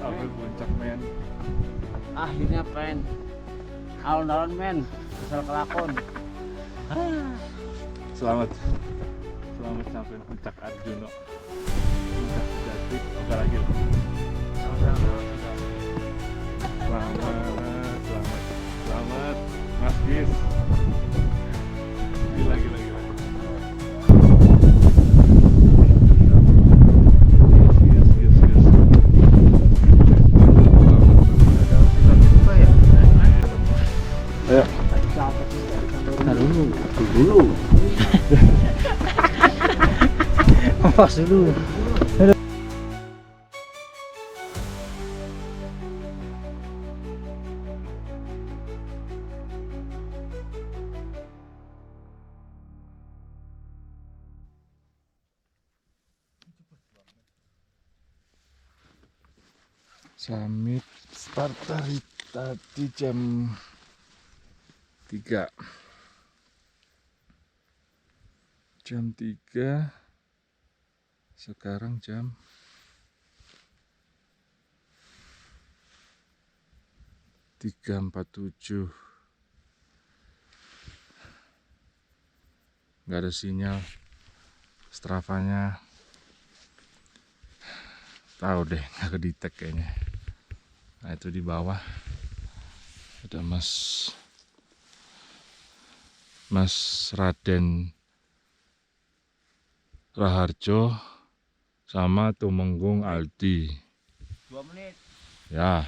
sampai puncak men. Akhirnya pen alon-alon men asal kelakon. Selamat sampai puncak Arjuno. Puncak Jati, oke lagi. Selamat Mas Gis. Gila. Ayo. Dulu. Pas dulu. Summit start dari tadi jam 3. Sekarang jam 3.47. Nggak ada sinyal. Stravanya tahu deh, nggak kedetek kayaknya. Nah itu di bawah ada Mas Raden Raharjo sama Tumenggung Aldi. 2 menit. Ya.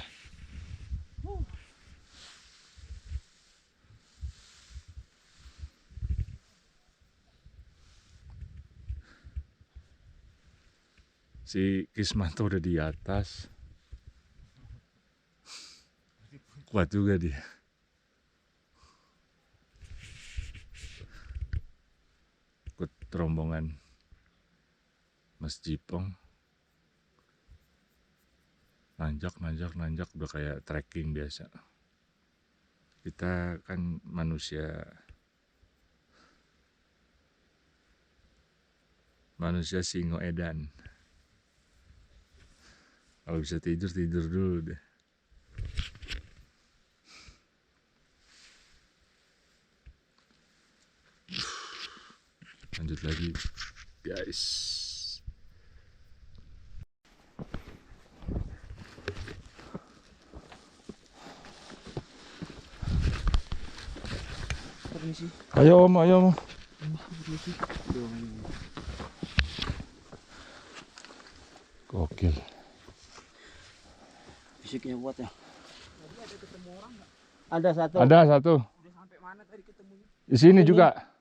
Si Kismanto udah di atas. Kuat juga dia. Ikut rombongan Mas Jipong. Nanjak udah kayak trekking biasa. Kita kan manusia singo edan. Kalau bisa tidur dulu deh. Lanjut lagi guys. Permisi. Ayo om. Permisi. Gokil. Fisiknya kuat ya. Ada ketemu orang nggak? Ada satu. Udah sampai mana tadi ketemunya? Di sini juga.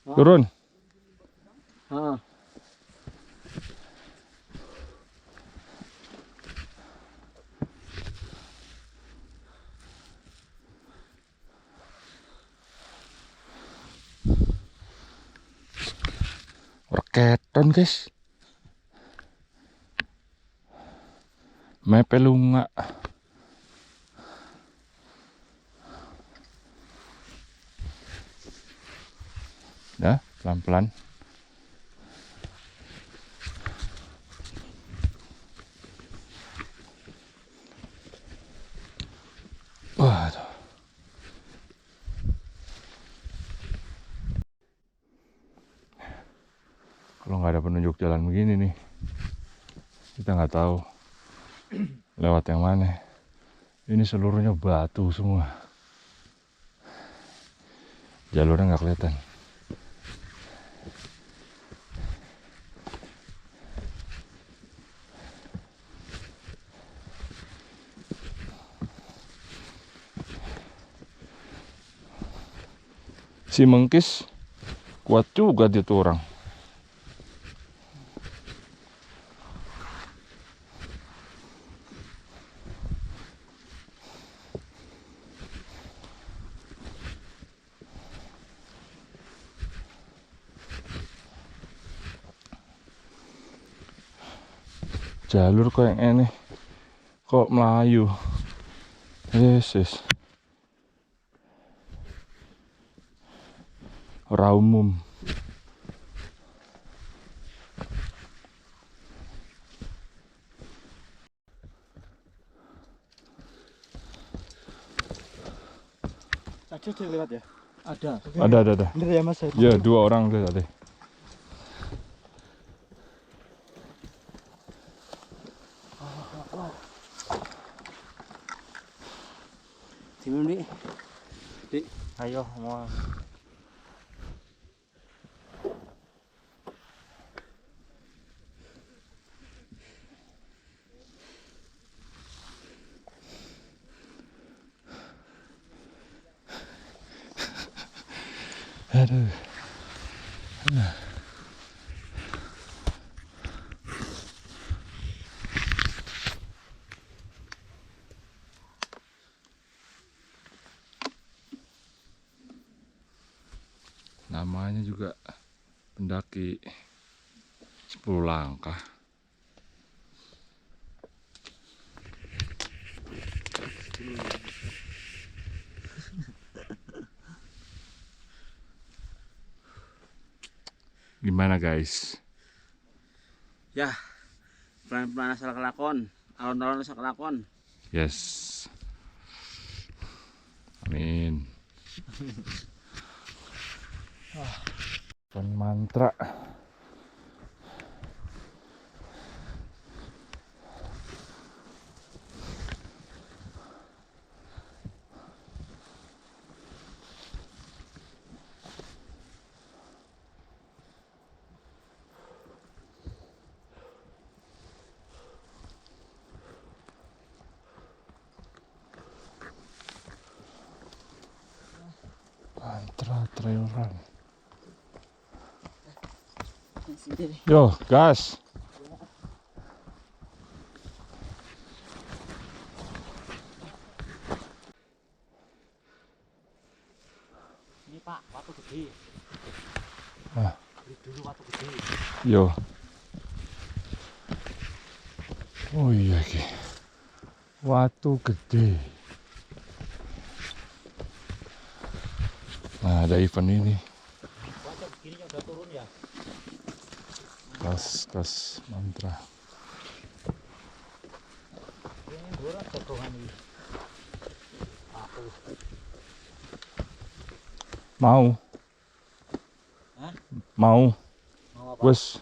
Turun. Raketon guys. Mepelunga. Ya, pelan-pelan. Waduh. Kalau nggak ada penunjuk jalan begini nih, kita nggak tahu lewat yang mana. Ini seluruhnya batu semua. Jalurnya nggak kelihatan. Si Mengkis kuat juga dia tuh orang. Jalur kok yang aneh, kok Melayu. Yesus. Ora umum. Ada lewat ya? Ada. Ada. Bener ya Mas? Ya 2 orang tuh tadi. Sini Dik. Ayo mau. Aduh. Namanya juga pendaki 10 langkah. Gimana guys? Ya. Pelan-pelan asal kelakon. Alon-alon asal kelakon. Yes. Amin. Mantra. Mantra trail run. Yo, gas. Ini Pak, watu gede. Ah. Beli dulu watu gede. Yo. Oh iya ki. Watu gede. Nah, ada event ini. Watu begini udah turun ya. Kas mantra. Ini borak jagongan ini. Aku. Mau. Hah? Mau. Mau apa? Wes.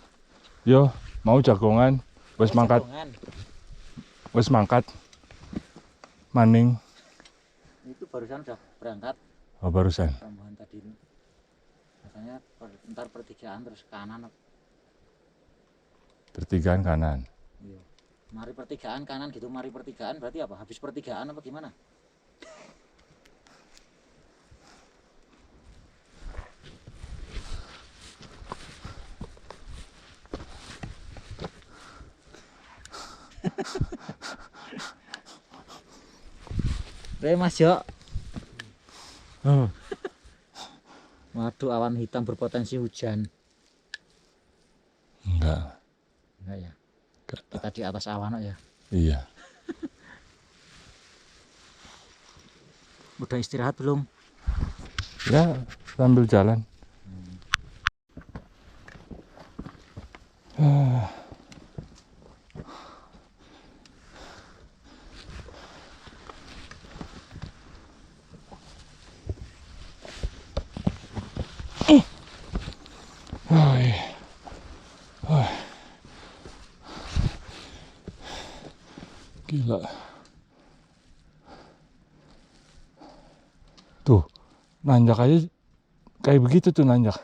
Yo, mau jagongan. Wes Oh, mangkat. jagongan. Wes mangkat. Maning. Itu barusan udah berangkat Oh, barusan. rombongan tadi ini. Katanya ntar pertigaan terus kanan. Pertigaan kanan. Iya. Mari pertigaan kanan gitu, mari pertigaan berarti apa? Habis pertigaan apa gimana? Mas Jo. Oh. Waduh, awan hitam berpotensi hujan. Enggak. Enggak ya? Enggak. Kita di atas awan ya. Iya. Udah istirahat belum? Ya, sambil jalan. Hai. Hai. Gila. Tuh, nanjak aja kayak begitu tuh nanjak.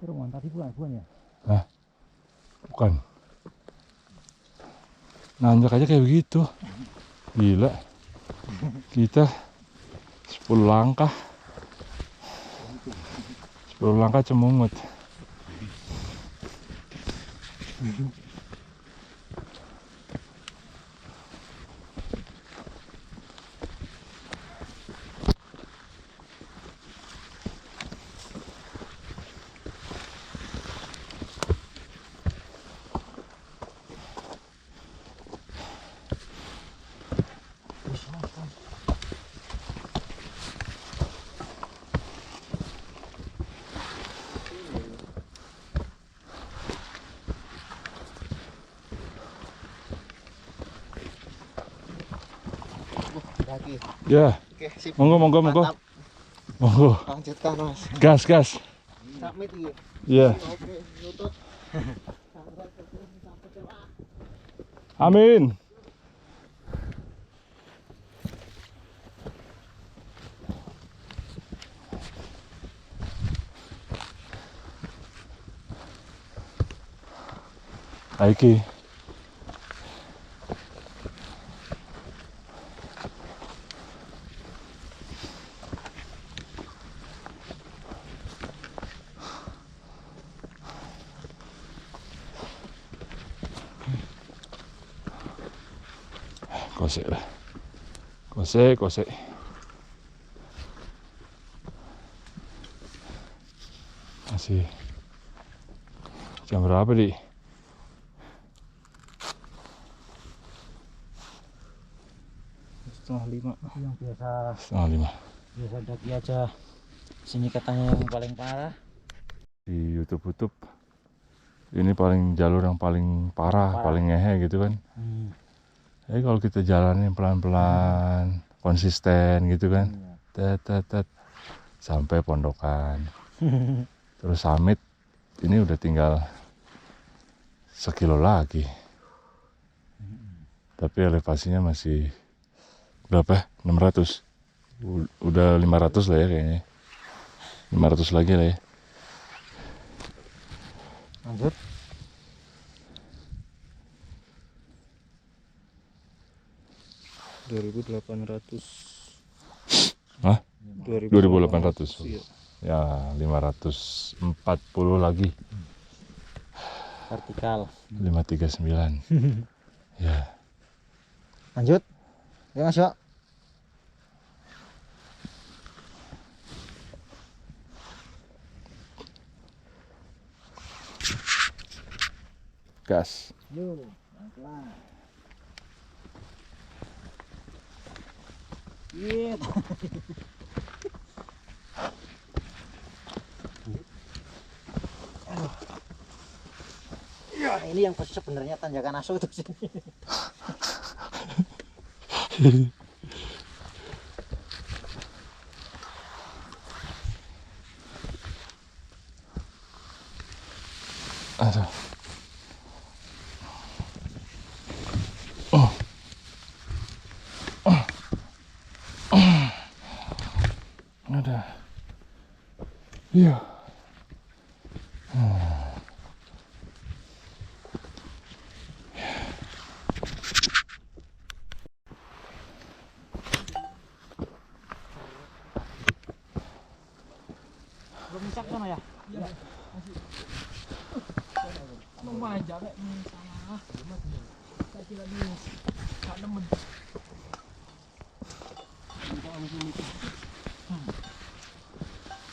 Keruan tadi bukan ya? Hah? Bukan. Nanjak aja kayak begitu. Gila. Kita 10 langkah. 10 langkah cemungut. kaki. Ya, Oke, sip. monggo monggo monggo. Mantap. Monggo. Lanjutkan, Mas. Gas gas. Submit iki. Iya. Oke, nutut. Amin. Aiki. Kosek lah. Kosek, kosek. Masih jam berapa, Di? Setengah 5 yang biasa Setengah 5. biasa daki aja. Sini katanya yang paling parah. Di YouTube ini paling jalur yang paling parah, paling ngehe gitu kan. Jadi kalau kita jalanin pelan-pelan, konsisten gitu kan, tet sampai pondokan. Terus summit ini udah tinggal sekilo lagi. Tapi elevasinya masih berapa? 600. Udah 500 lah ya kayaknya. 500 lagi lah ya. Lanjut. Hah? 2800. 2800. Iya. Ya 540 lagi. Vertikal. 539. Ya. Lanjut. Ya Mas, yuk. Gas. Yuk, pelan-pelan. Iya. Ya, ini yang sebenarnya tanjakan asu itu sini. Aduh. Ada. Iya. Belum cak sana ya? Iya. Mau manja kayak salah. Saya kira nih, tak nemen.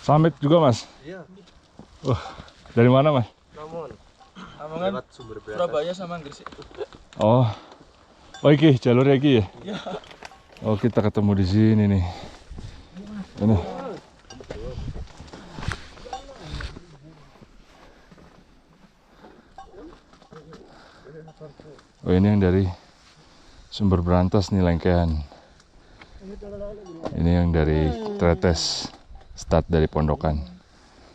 Summit juga, Mas? Iya. Dari mana, Mas? Namun Amangan sumber berat. Surabaya sama Gresik. Oh. Oh, iki jalurnya iki ya? Iya. Oh, kita ketemu di sini nih. Ini. Oh, ini yang dari Sumber Berantas nih, Lengkean. Ini yang dari Tretes, start dari Pondokan.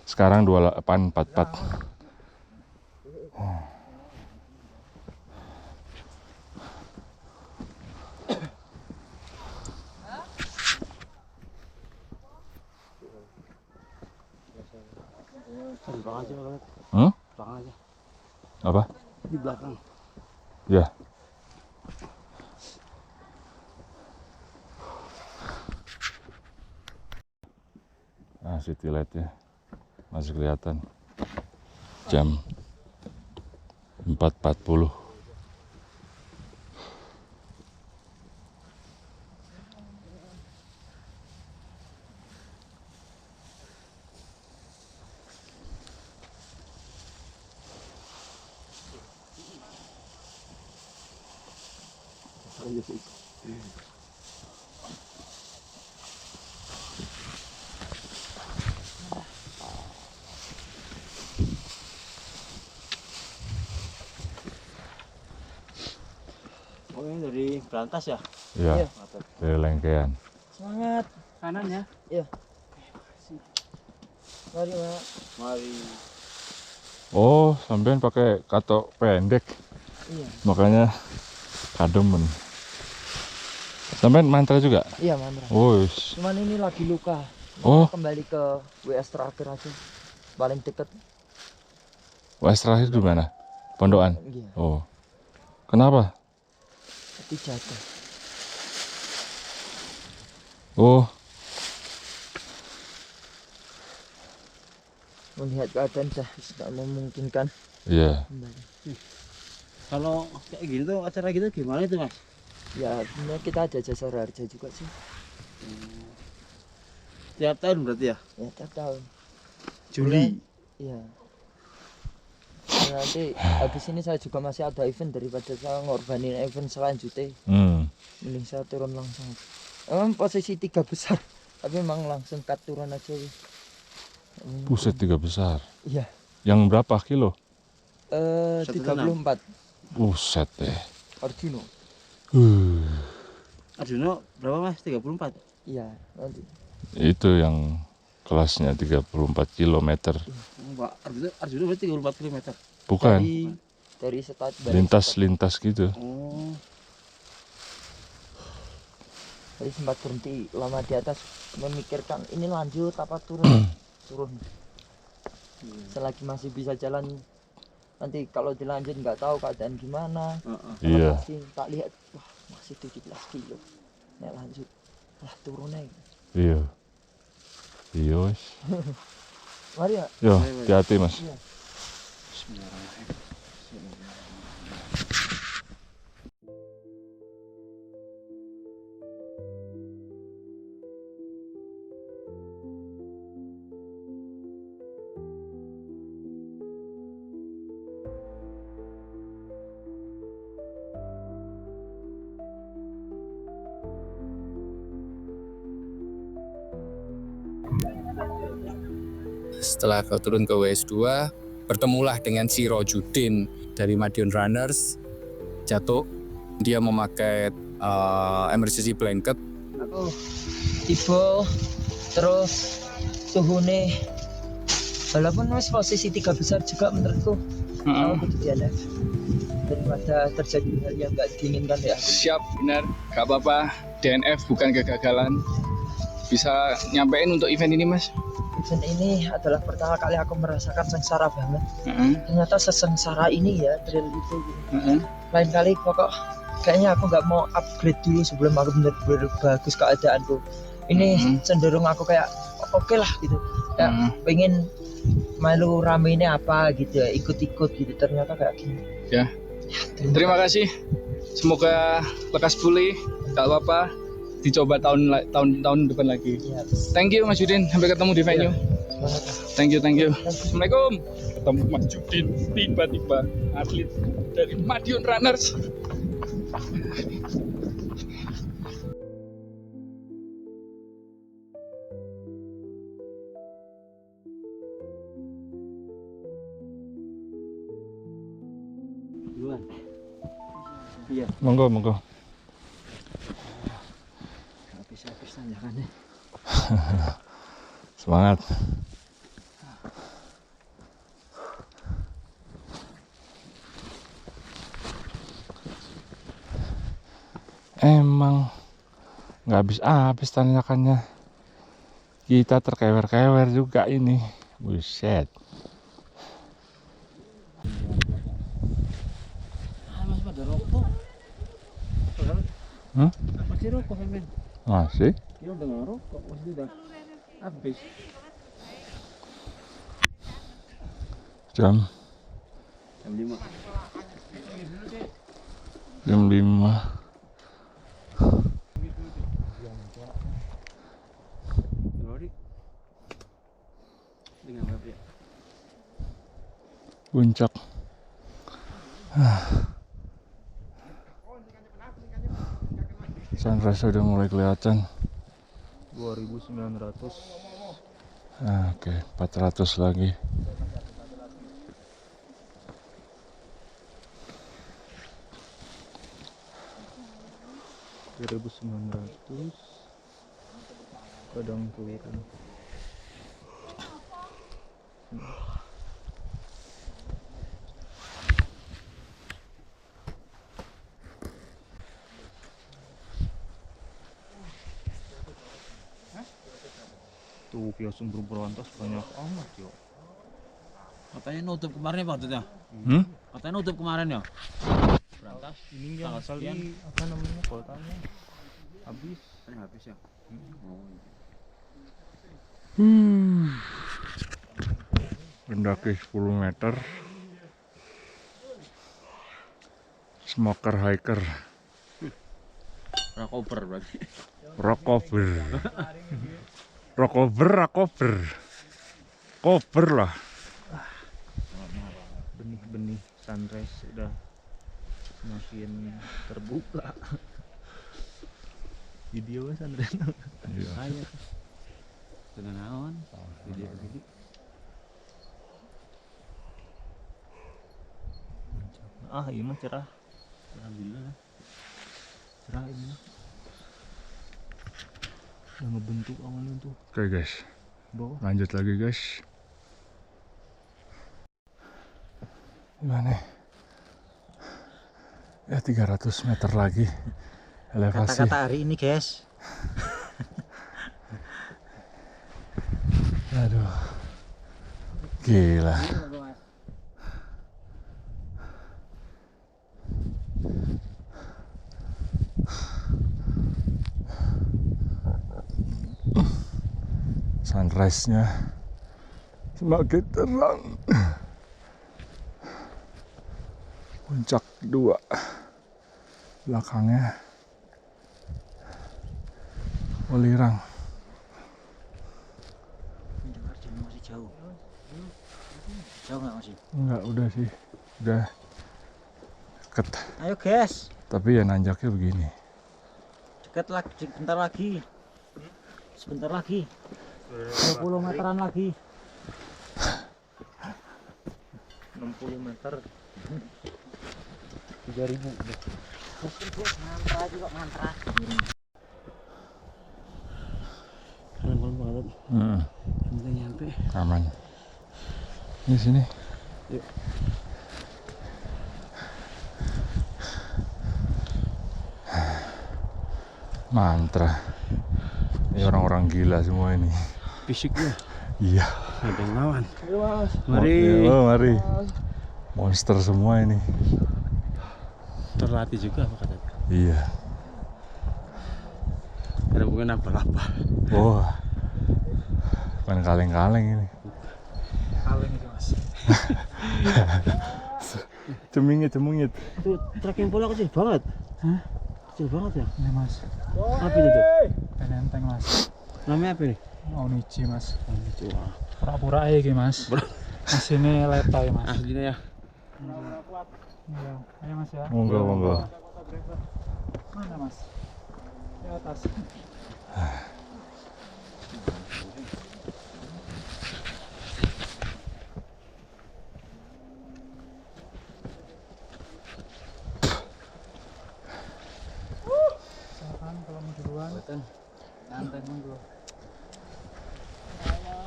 Sekarang 2844. Di belakang aja, Bang. Hmm? Belakang aja. Apa? Di belakang. Ya. Nah, city light-nya masih kelihatan. Jam 4.40. Oh, ini dari Berantas ya? Ya, Iya. dari Lengkean. Semangat. Kanan ya. Mari, Mak. Mari. Oh, sampean pakai katok pendek, Iya. makanya kademen. Sampean mantra juga? Iya, mantra. Wus. Cuman ini lagi luka. Oh, Kembali ke WS terakhir aja. Paling deket. WS terakhir di mana? Pondokan. Iya. Oh. Kenapa? Tapi jatuh. Oh, Melihat keadaan dah tidak memungkinkan iya. kembali. Kalau kayak gini tuh acara gitu gimana itu Mas? Ya, sebenarnya kita ada jasa harja juga sih. Tiap tahun berarti ya? Ya, tiap tahun. Juli. Iya. Ya, nanti habis ini saya juga masih ada event, daripada saya ngorbanin event selanjutnya. Mending saya turun langsung. Emang posisi 3 besar, tapi emang langsung cut turun aja. Buset, 3 besar. Iya. Yang berapa kilo? 34 Buset deh. Arjuna. Arjuna berapa Mas? 34? Iya, nanti. Itu yang kelasnya 34 kilometer. Pak, Arjuna berarti 34 km. Bukan, Dari start lintas-lintas gitu. Oh. Tadi sempat berhenti lama di atas, memikirkan ini lanjut apa turun. Turun. Selagi masih bisa jalan, nanti kalau dilanjut nggak tahu keadaan gimana. Kalau Iya. masih tak lihat, wah masih 17 kilo. Nek lanjut, lah turun aja. Iya. Iya, wis. Mari ya. Yo, hati-hati, Mas. Iya. Setelah kau turun ke WS2, bertemulah dengan si Rojudin dari Madiun Runners. Jatuh, dia memakai emergency blanket. Aku tiba terus suhune, walaupun wis posisi 3 besar juga menurutku. Aku kudu DNF daripada terjadi hal yang nggak diinginkan ya. Siap, benar. Gak apa-apa, DNF bukan kegagalan. Bisa nyampein untuk event ini, Mas? Event ini adalah pertama kali aku merasakan sengsara banget. Ternyata sesengsara ini ya trail itu. Lain kali pokok kayaknya aku nggak mau upgrade dulu sebelum aku benar-benar bagus keadaanku. Ini cenderung aku kayak oke lah gitu. Kayak pengen malu rame ini apa gitu ya, ikut-ikut gitu. Ternyata kayak gini. Ya. Terima kasih. Semoga lekas pulih. Gak apa-apa. Dicoba tahun depan lagi. Ya, Thank you Mas Yudin. Sampai ketemu di venue. semangat. Thank you. Assalamualaikum. Ketemu Mas Yudin tiba-tiba atlet dari Madiun Runners. Duluan. Iya. Monggo, monggo. Habis-habis tanjakannya. Semangat. Emang nggak habis-habis tanjakannya. Kita terkewer-kewer juga ini. Buset. Mas pada rokok. Hah? Masih rokok men. Masih? Dia udah nggak rokok, masih udah habis. Jam Jam 5. jam 5. Lori. Dengan apa ya? Puncak. Sunrise udah mulai kelihatan. 2900. Oke, 400 lagi. 1900 kadang turun. Tuh kios sumber berontas banyak amat yo. Katanya nutup kemarin ya Pak Dut ya? Katanya nutup kemarin ya? Berantas. Ini yang kali apa namanya kotanya habis. Habis ya? Mendaki 10 meter. Smoker hiker. Rakober berarti. Rokover. Kober lah. Benih-benih sunrise sudah semakin terbuka. Video sunrise. Iya. Ayo. Dengan naon? Video begini. Ini mah cerah. Alhamdulillah. Cerah ini mah. Udah ngebentuk awannya tuh. Oke guys. Bawah. Lanjut lagi guys. Gimana? Ya 300 meter lagi elevasi. Kata-kata hari ini guys. Aduh. Gila. Sunrise-nya semakin terang. Puncak 2 belakangnya Welirang. Masih jauh. Jauh nggak masih? Enggak, udah sih, udah deket. Ayo guys, Tapi ya nanjaknya begini. dekat lagi, sebentar lagi. Sebentar lagi. 20 meteran lagi. 60 meter. 3000. Mantra juga mantra. Keren banget. Penting nyampe. Aman. Di sini. Yuk. Mantra. Ini orang-orang gila semua ini. Fisiknya Iya. ada yang lawan. Mari. Mari. Monster semua ini. Terlatih juga apa katanya? Iya. Ada bukan apa-apa. Wah. Bukan kaleng-kaleng ini. Kaleng itu mas. Cemingit. Itu trek yang bola kecil banget. Hah? Kecil banget ya? Ini mas, Apa itu tuh? penenteng mas, Namanya apa nih? Onichi mas, Onichi. Wah. pura-pura aja gitu mas. Mas ini letoy mas. Aslinya ya. Iya, ayo mas ya. Monggo. Mana mas? Di atas. Silakan kalau mau duluan. Santai monggo.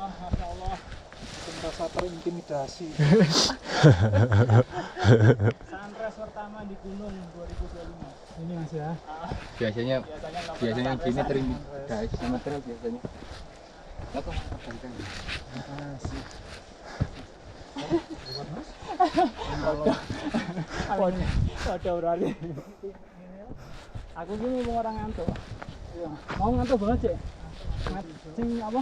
Masya Allah, bikin rasa terintimidasi. Sunrise pertama di gunung 2025. Ini mas ya. Biasanya gini terintimidasi sama trail biasanya. Makasih. Ada berani. Aku gini mau orang ngantuk. Mau ngantuk banget cek. Sing apa?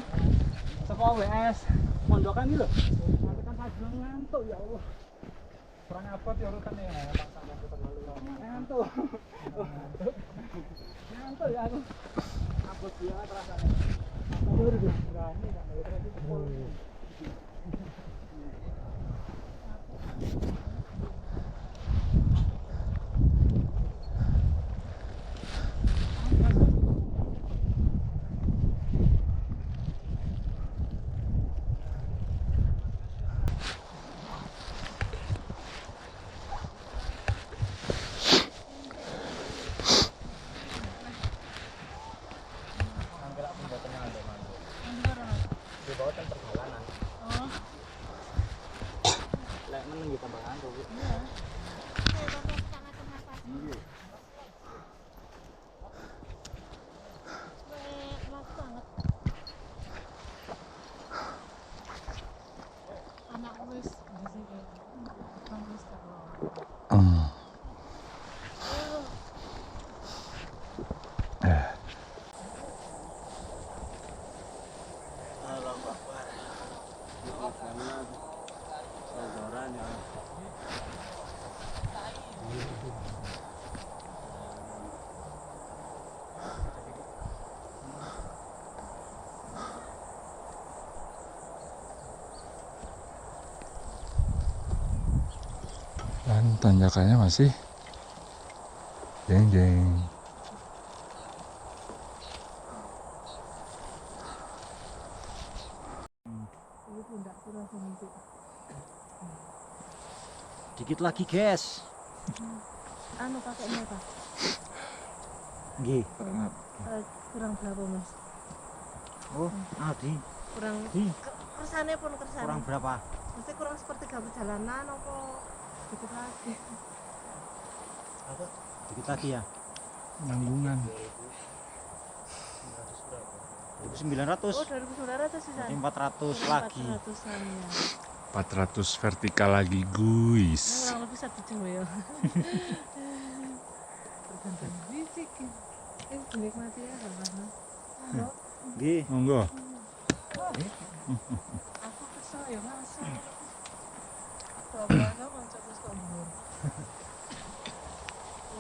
Sekolah WS. Mondokan ini loh. Nanti kan saya ngantuk ya Allah. Kurang abot ya urutannya ya. Ngantuk. Ngantuk ya aku. Abot banget rasanya. Aku udah berani kan. Di bawah kan perjalanan. Oh. Lek meneng kita bangun tuh. Iya. Anak wis di sini. Kamu Hmm. Dan tanjakannya masih jeng jeng. Dikit lagi, guys. Anu kakeknya apa? Nggih. Kurang berapa mas? Oh, Aldi. Kurang Di. kersane pun kersane. Kurang berapa? Mesti kurang sepertiga perjalanan apa dikit lagi? Apa? Dikit lagi ya. Nanggungan. 1900. Oh 2.900 sih San. 400 lagi. 400-an ya. 400 vertikal lagi guys. Kurang lebih 1 jam ya. Tergantung fisik. Dinikmati ya karena. Nggih. Monggo. Aku kesel ya mas. Bapak konco terus kok dhuwur.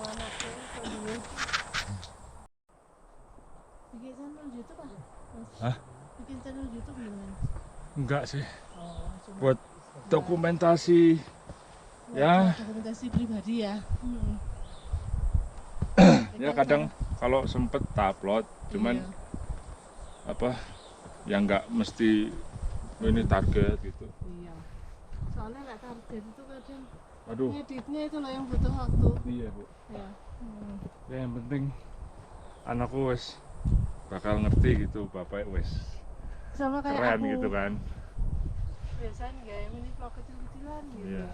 Anakku kok dhuwur. Bikin channel YouTube ah? Mas? Hah? Bikin channel YouTube gimana? Enggak sih. Oh, cuma Buat dokumentasi ya. dokumentasi pribadi ya. Ya kadang kalau sempet tak upload, cuman Iya. apa yang nggak mesti ini target gitu. Iya. Soalnya nggak target itu kadang Aduh. ngeditnya itu loh yang butuh waktu. Iya bu. Ya. Ya yang penting anakku wes bakal ngerti gitu, bapak wes Sama kayak keren aku. gitu kan. Biasanya kayak mini vlog kecil-kecilan gitu. Iya.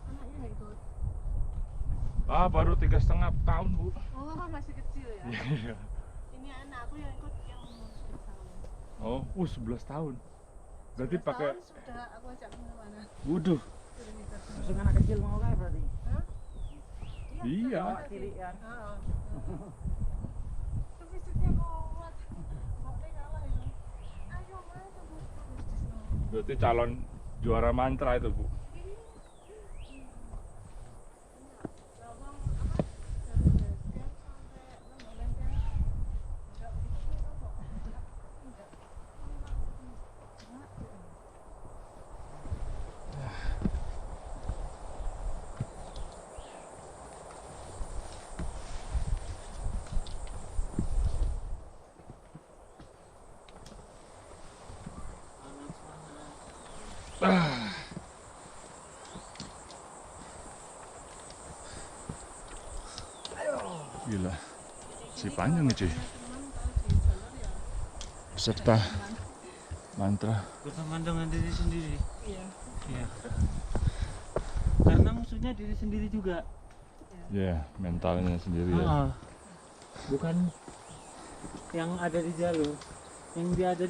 Anaknya nggak ikut. Ah baru 3,5 tahun bu. Oh masih kecil ya. Iya. Ini anak aku yang ikut yang umur 11 tahun. Oh, 11 tahun. Berarti 11 pakai tahun sudah aku ajak kemana-mana. wuduh. Sudah kita Masuk anak kecil mau kayak berarti. Iya. Cilik ya. Itu fisiknya kuat. Bapaknya kalah itu. Ayo mas, tunggu. Berarti calon juara mantra itu bu. Gila, si panjang nih cuy. Peserta mantra. Berpemandangan diri sendiri. Iya. Iya. Karena musuhnya diri sendiri juga. Ya, mentalnya sendiri ya. Ah, bukan yang ada di jalur. Yang dia ada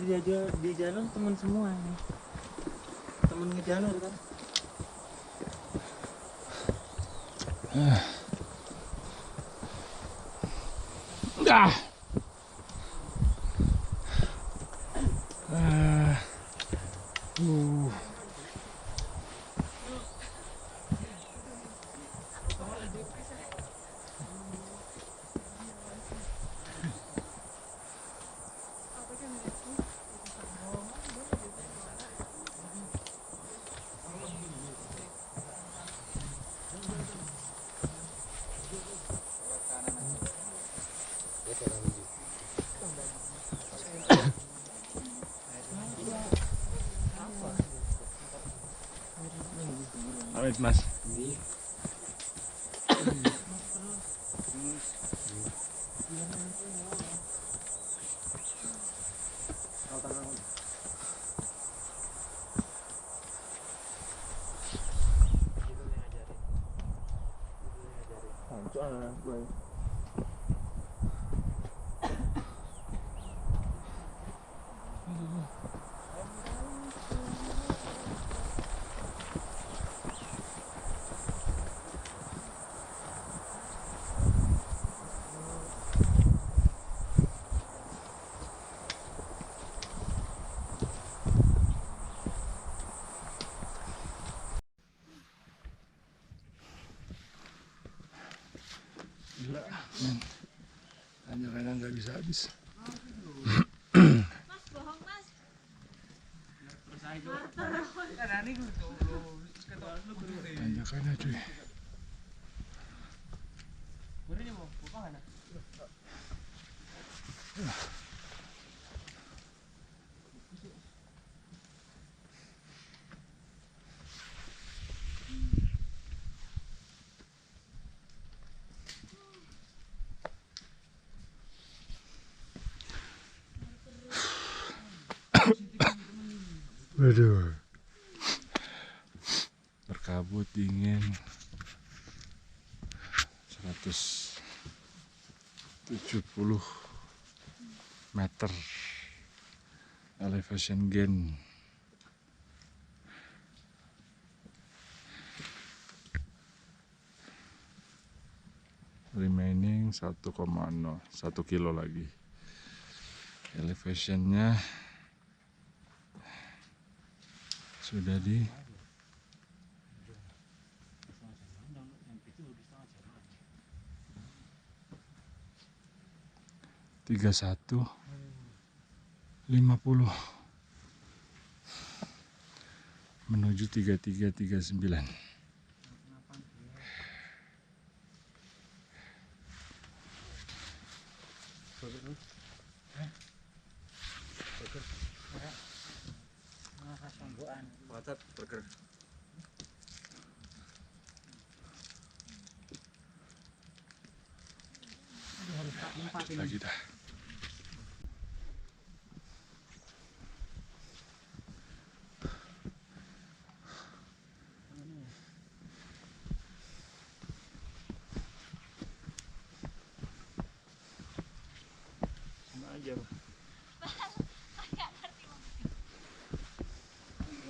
di jalur teman semua ini. Teman ngejalur kan. Ah. Amit mas. Gila, men. Tanjakannya nggak bisa habis. Tanjakannya cuy. Waduh. Berkabut dingin. 170 meter elevation gain. Remaining 1 kilo lagi. Elevationnya sudah di 3150 menuju 3339. Lagi dah.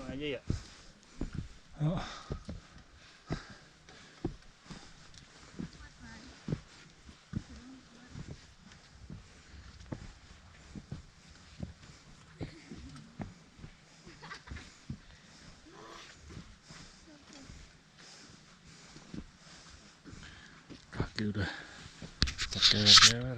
Aja ya. Oh. Kaki udah ceker-ceker.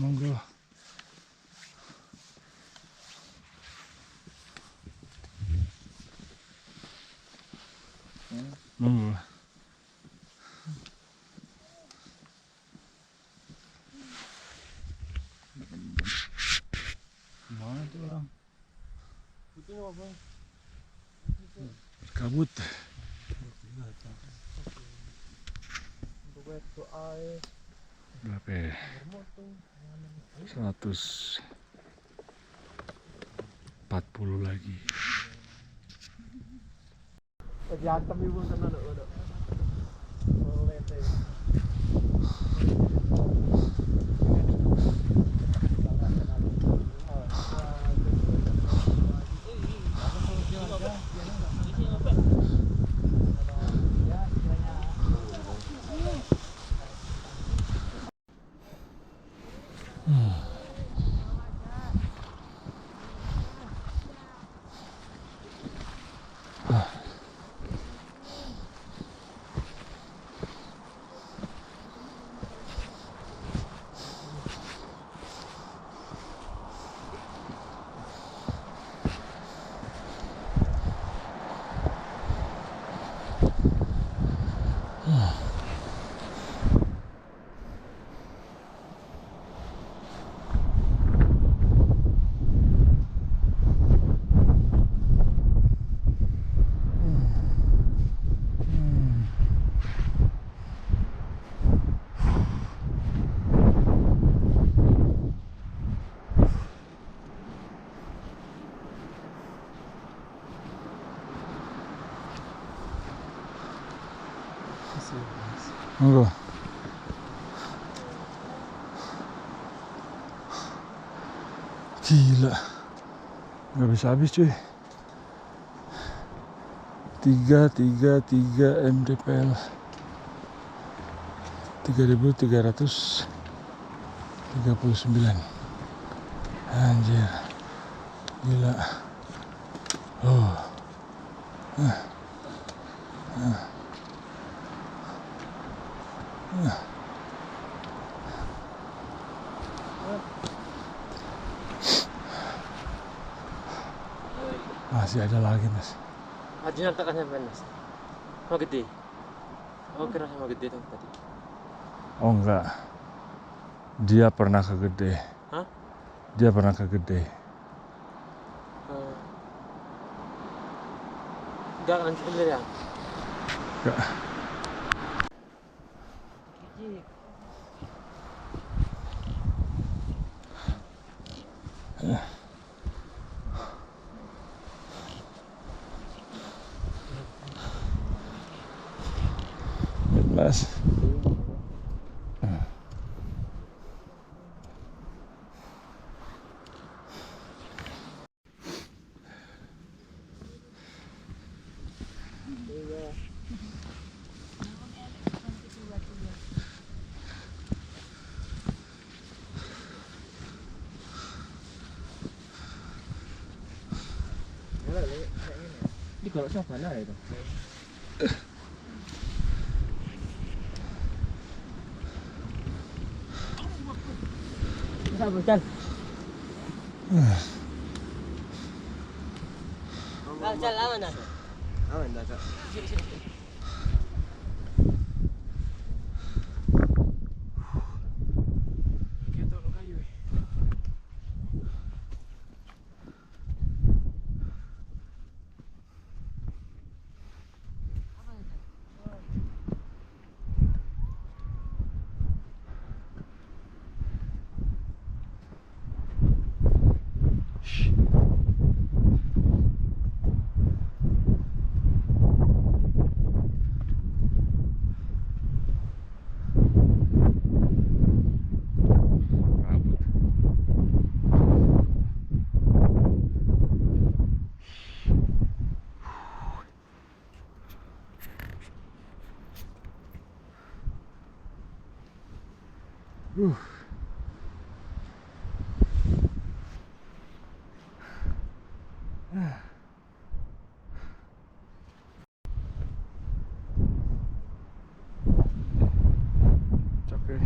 Monggo. Monggo. Mana tuh orang? Berkabut. Berapa ya? 140 lagi. Diantem ibu tenan lho. Monggo. Gila. Nggak bisa habis cuy. 333 mdpl. 3.339. Anjir. Gila. Oh. Masih ada lagi mas. Ajunya tekan sampai mas. Mau gede. Oh kira sama gede tuh tadi. Oh enggak. Dia pernah ke Gede. Hah? Dia pernah ke Gede. Enggak lanjut dulu ya. Enggak. Mas. Ini kalau savana itu. Bisa bukan? Jalan aman dah. Aman dah. Oke.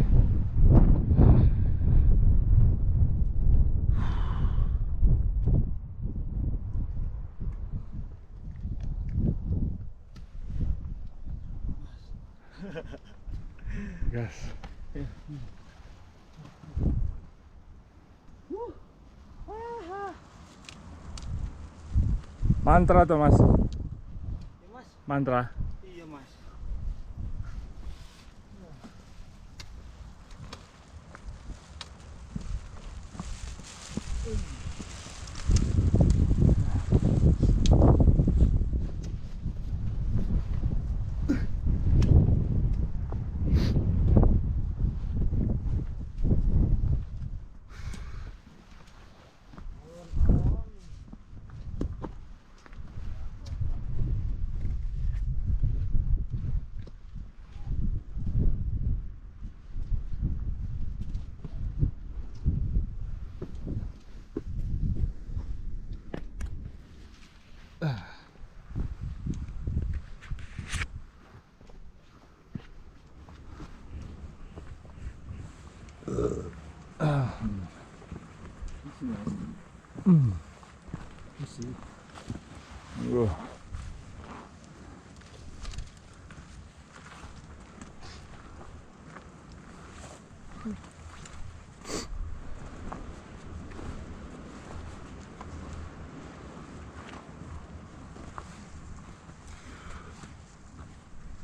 Gas. Mantra tuh mas. Ya mas. Mantra. Iya mas.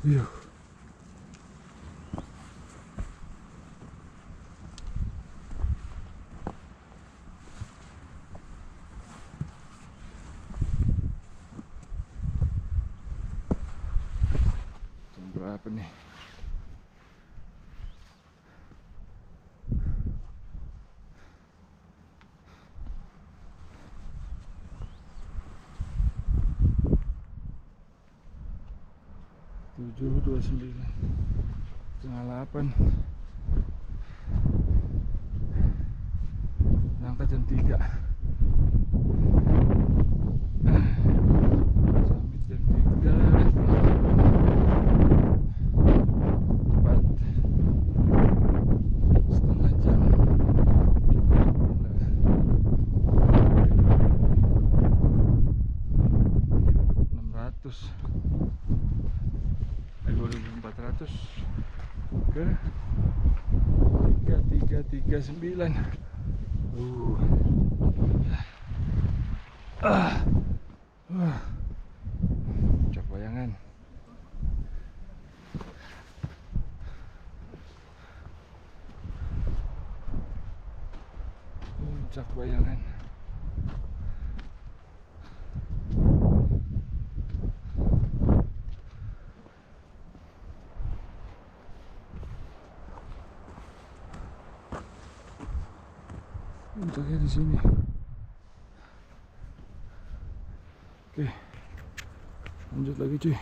Yuh. Jam berapa nih? 7.29 setengah 8 berangkat jam 3 sampai jam 3 setengah jam 2.400 ke 3339. Puncak Bayangan. Puncak Bayangan. Puncaknya di sini. Oke, lanjut lagi cuy.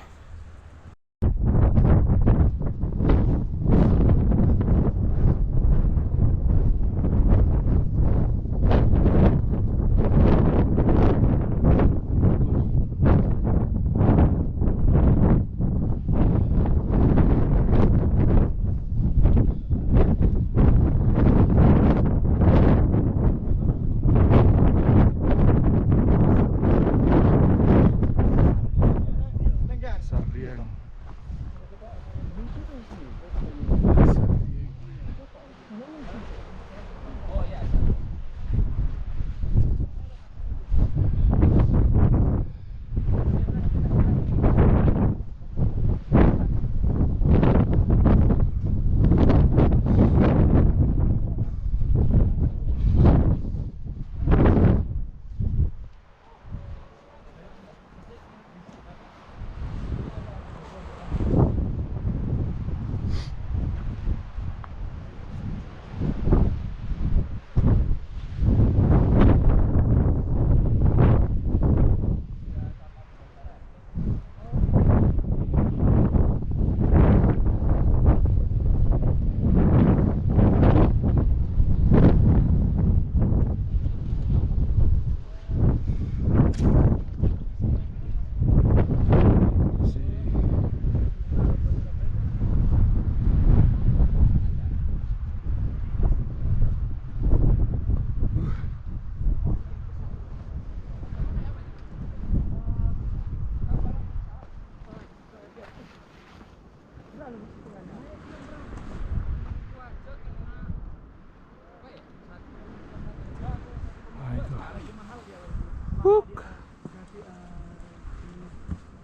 Sardiang.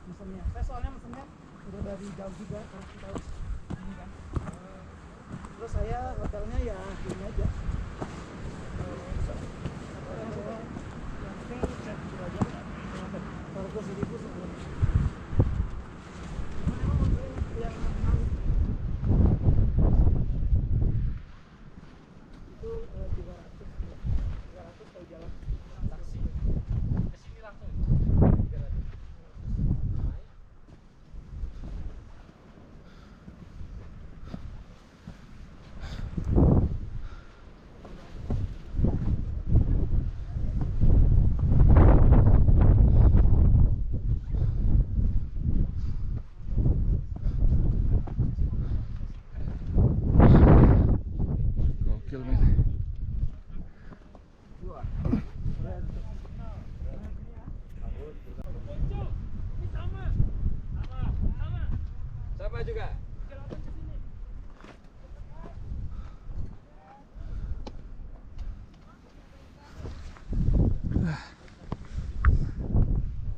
Mesennya. Saya soalnya mesennya udah dari jauh juga karena kita harus ini kan. Terus saya hotelnya ya ini aja. Hotel saya yang penting cek dulu aja. Harga 1.000 sebelum. Yang itu 300 kalau jalan taksi ke sini langsung. Gokil men. Sama juga.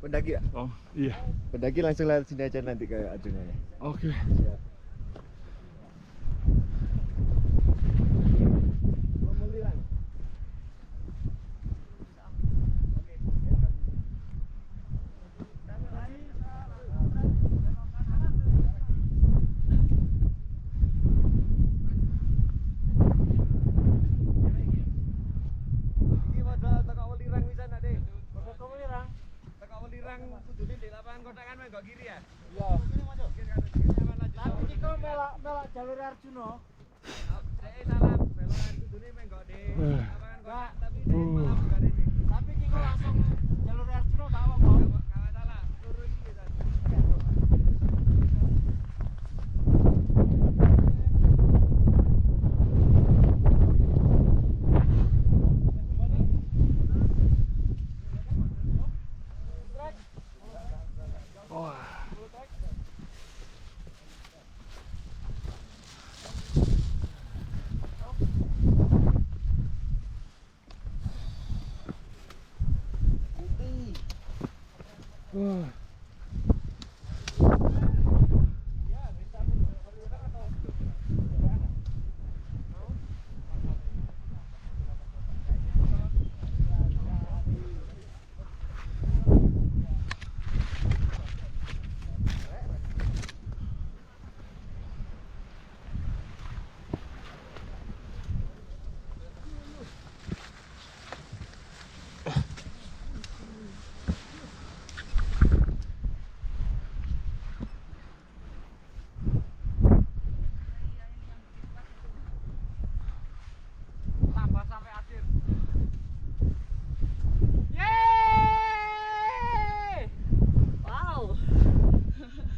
Pendaki ya? Oh iya. Pendaki langsung lewat sini aja nanti ke Arjuna ya. Oke. Teka welirang kudune di lapangan Tapi kau melak jalur Arjuna. Tapi kau langsung jalur Arjuna tak apa-apa.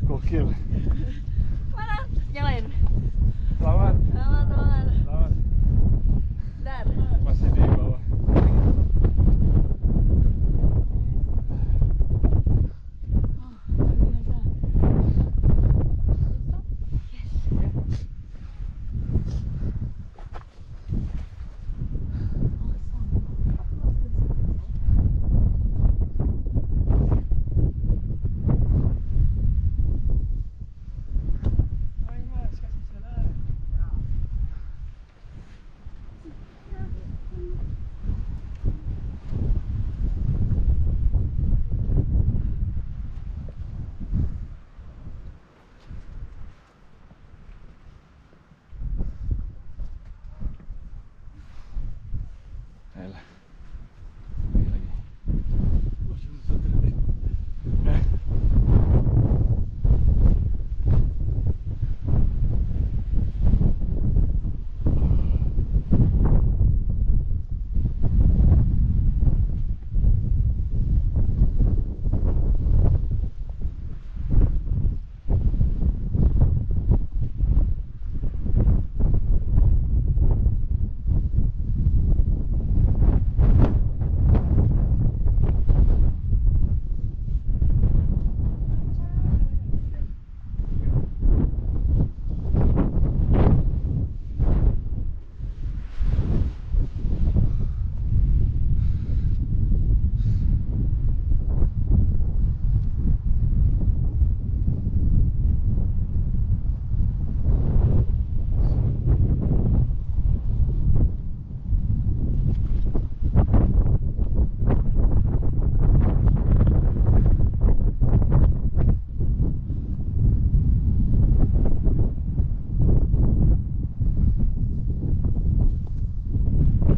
Gokil. Mana? Yang lain. Selamat. Selamat, selamat. Selamat. Bentar. Masih di bawah. Ayolah. Lagi.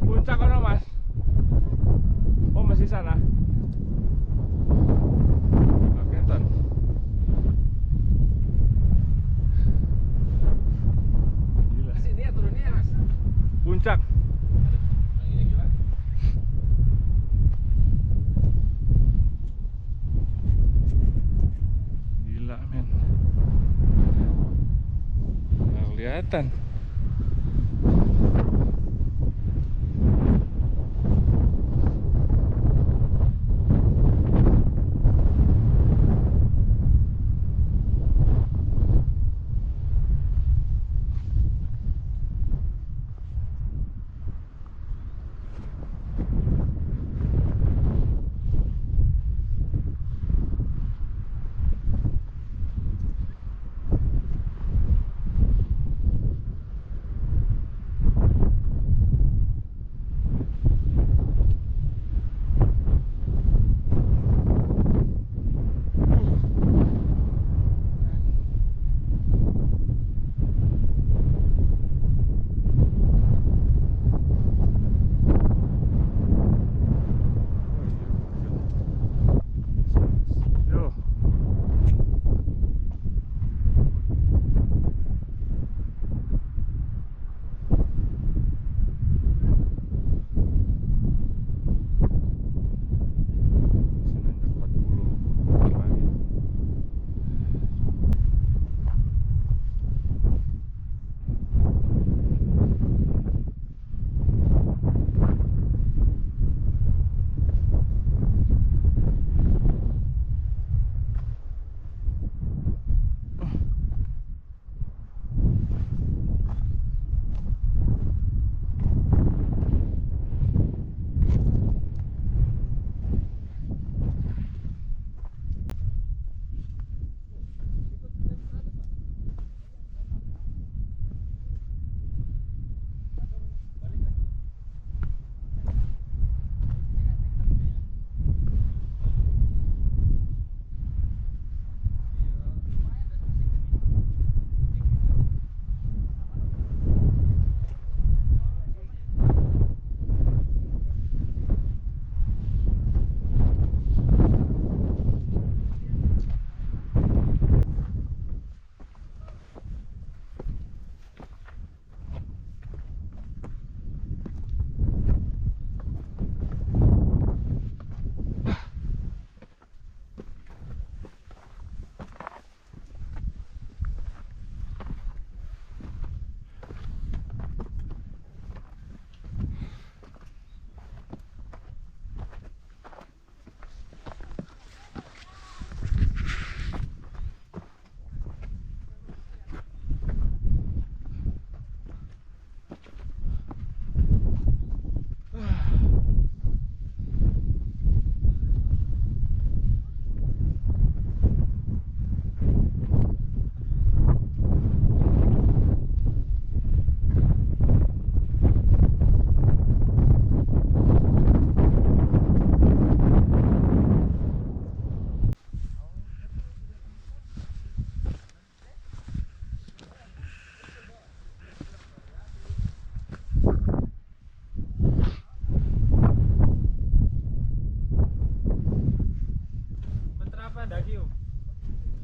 Puncak mana mas? Oh masih sana. Kelihatan. Gila. Sini ya turunnya ya mas. Puncak. Gila men. Nggak kelihatan.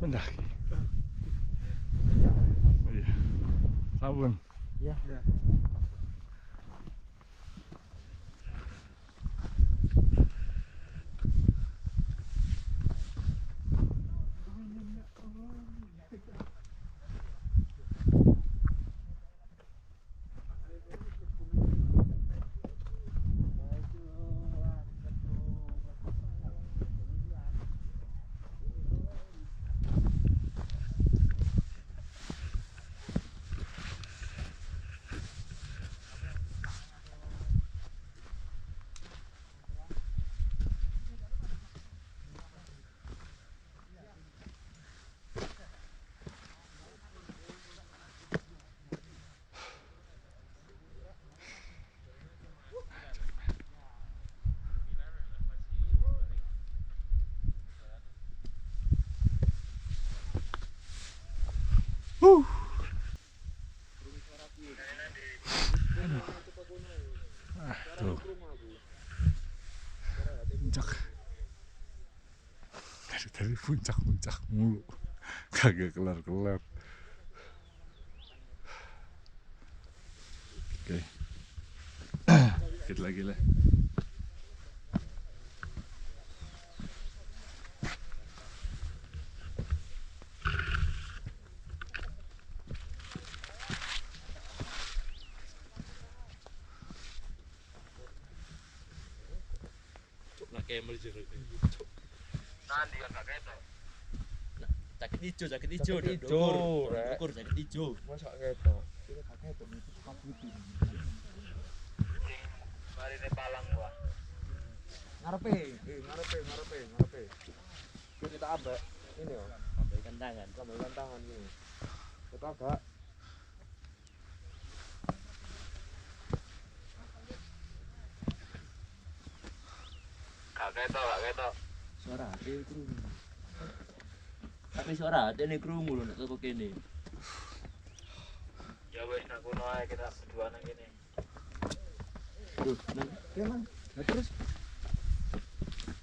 mendaki. Iya. Sabun. Iya. Tuh. Puncak. Dari puncak mulu. Kagak kelar-kelar. Oke. Dikit lagi lah. Jaket hijau, ukur jaket hijau. Masa ketok. Ini gak ketok itu suka putih. Marine palang gua. Ngarepe. Kita ambek ini yo. Lambaikan tangan Ini. Kita agak gak ketok. Suara hati krungu. Tapi suara hati ini krungu lho nek teko kene. Ya wis nak kono ae kita berdua nang kene. Duh, nang Emang, nah terus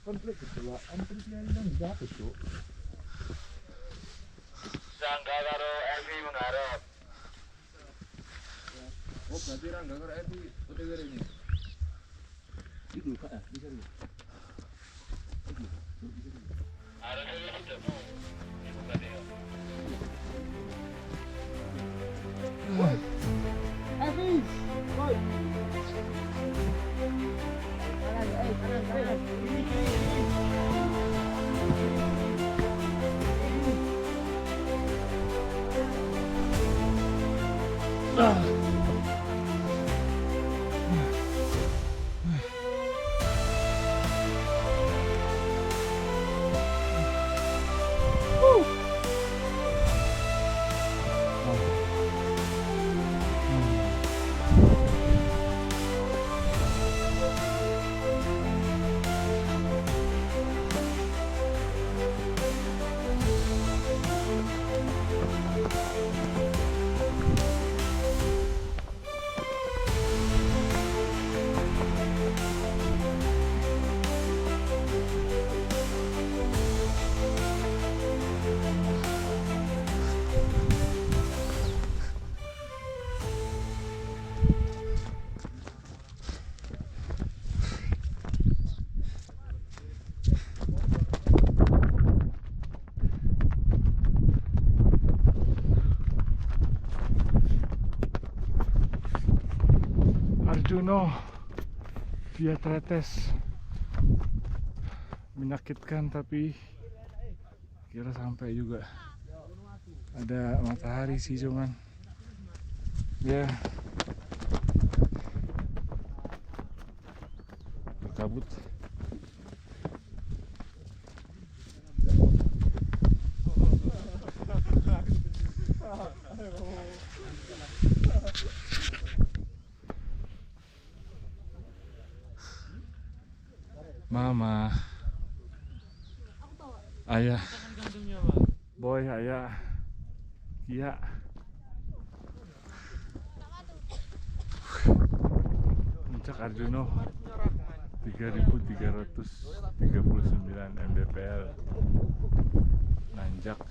konflik berduaan terus nyari nang apa tuh? Sangga karo Evi mengharap. Oh berarti Rangga karo Evi udah ini. iku Kak, bisa lho. Ada dulu ketemu. Ibu kan ya. Arjuno via Tretes, menyakitkan tapi kira sampai juga. Ada matahari sih cuman ya berkabut. Mama, ayah, boy, ayah, iya. Puncak Arjuno 3.339 mdpl, nanjak. pajak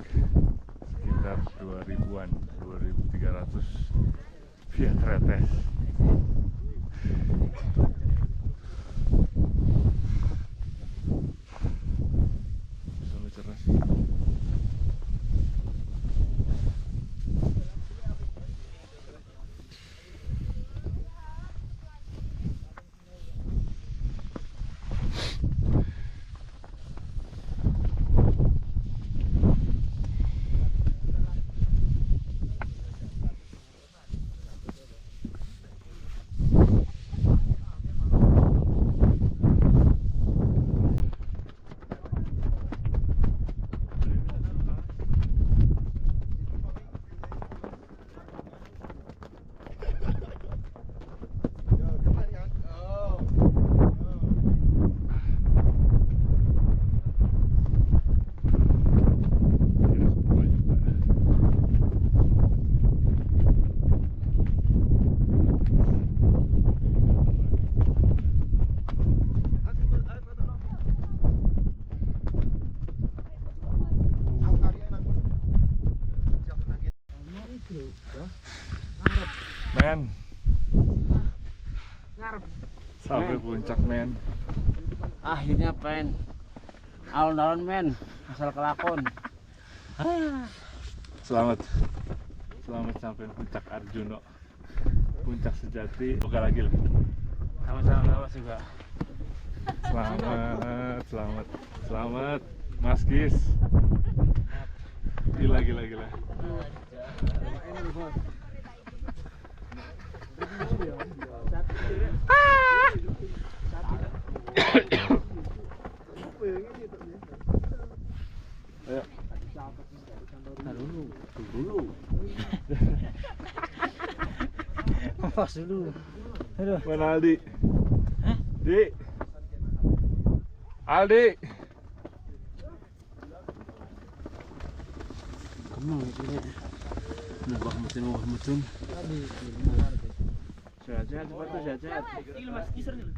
sekitar 2000-an, 2.300 via Tretes. Bisa cerdas sih. Men, sampai puncak men. Akhirnya pen. Alon-alon men, asal kelakon. Selamat sampai puncak Arjuno, puncak sejati. Buka lagi loh. Sama-sama juga. Selamat Mas Kis. Gila. Ayo. Dulu. Pas dulu. Aduh. Mana Aldi? Di. Aldi. Kemang ini. Nabak mutun. Sehat-sehat sepatu sehat-sehat. Ini Mas Kiser nih.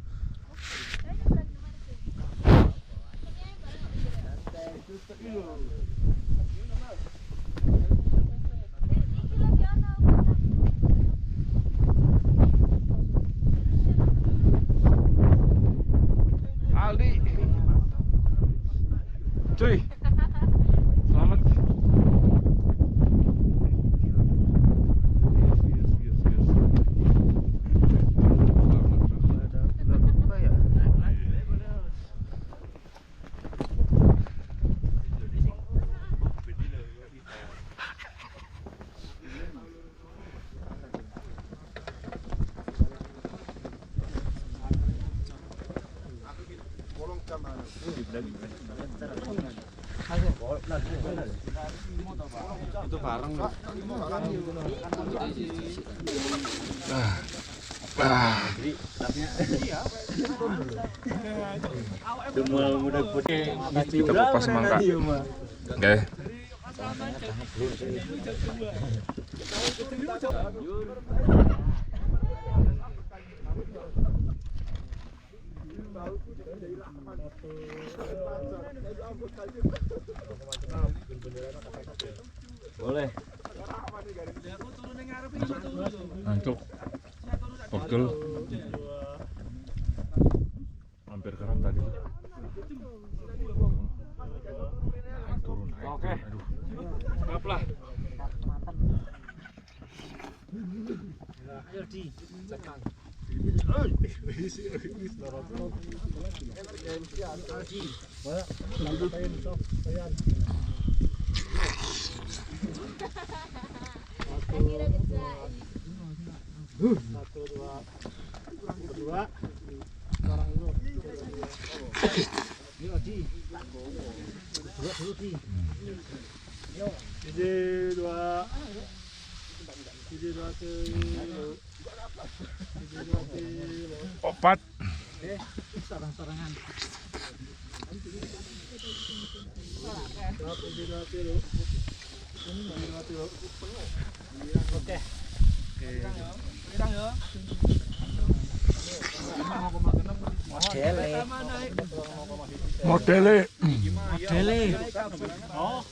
Aldi. Cuy. Selamat. Itu bareng loh. Kita kupas semangka. Oke. Boleh. Ngantuk. Pegel. Hampir kram tadi. Naik turun. Oke. Aduh. Siaplah. Ayo di. Cekang. Satu, dua, berdua, sekarang dulu. Ini Odi. Dua dulu di. Yo, jadi dua. Jadi dua kilo. Opat. Sarang-sarangan. Oke. Modele. Modele. Oh.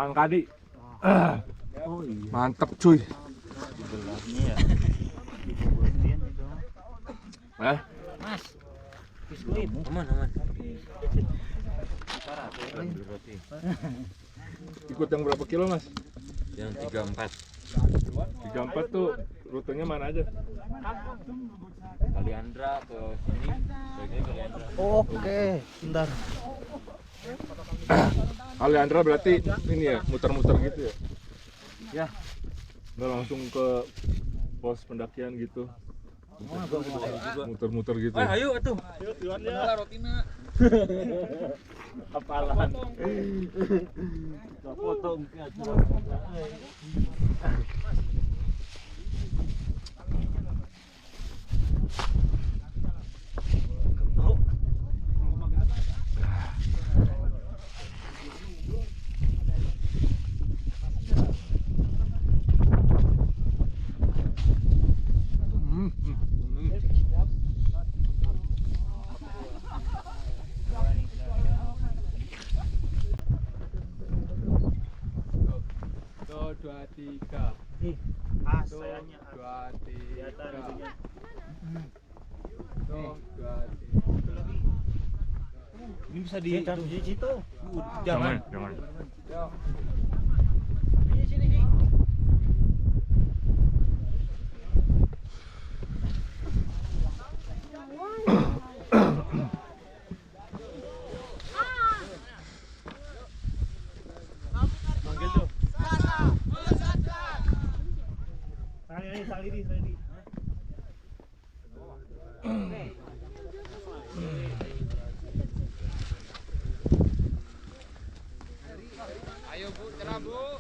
Mang Kadi. Oh iya. Mantep cuy. Gelapnya ya. Dibobotin itu. Mas. Biskuit. Aman. Parah tuh. Berarti. Ikut yang berapa kilo mas? Yang 34. 34 tuh rutenya mana aja? Kaliandra ke sini. Baiknya Kaliandra. Oke, bentar. Aliandra berarti ini ya, muter-muter gitu ya? Ya. Nggak langsung ke pos pendakian gitu? Muter-muter gitu ya? Ayo atuh. Apalan. Foto enggak. Dua, tiga. Sayangnya 2, 3. ini bisa di situ. Jangan. Saliri. Ayo Bu, cerah Bu.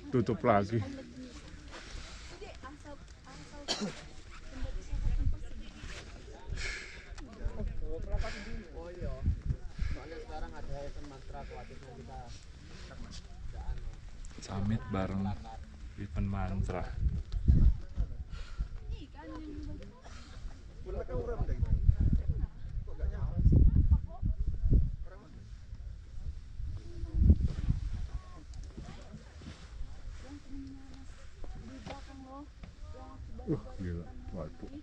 Tutup lagi. Summit bareng event mantra. Gila, waduh.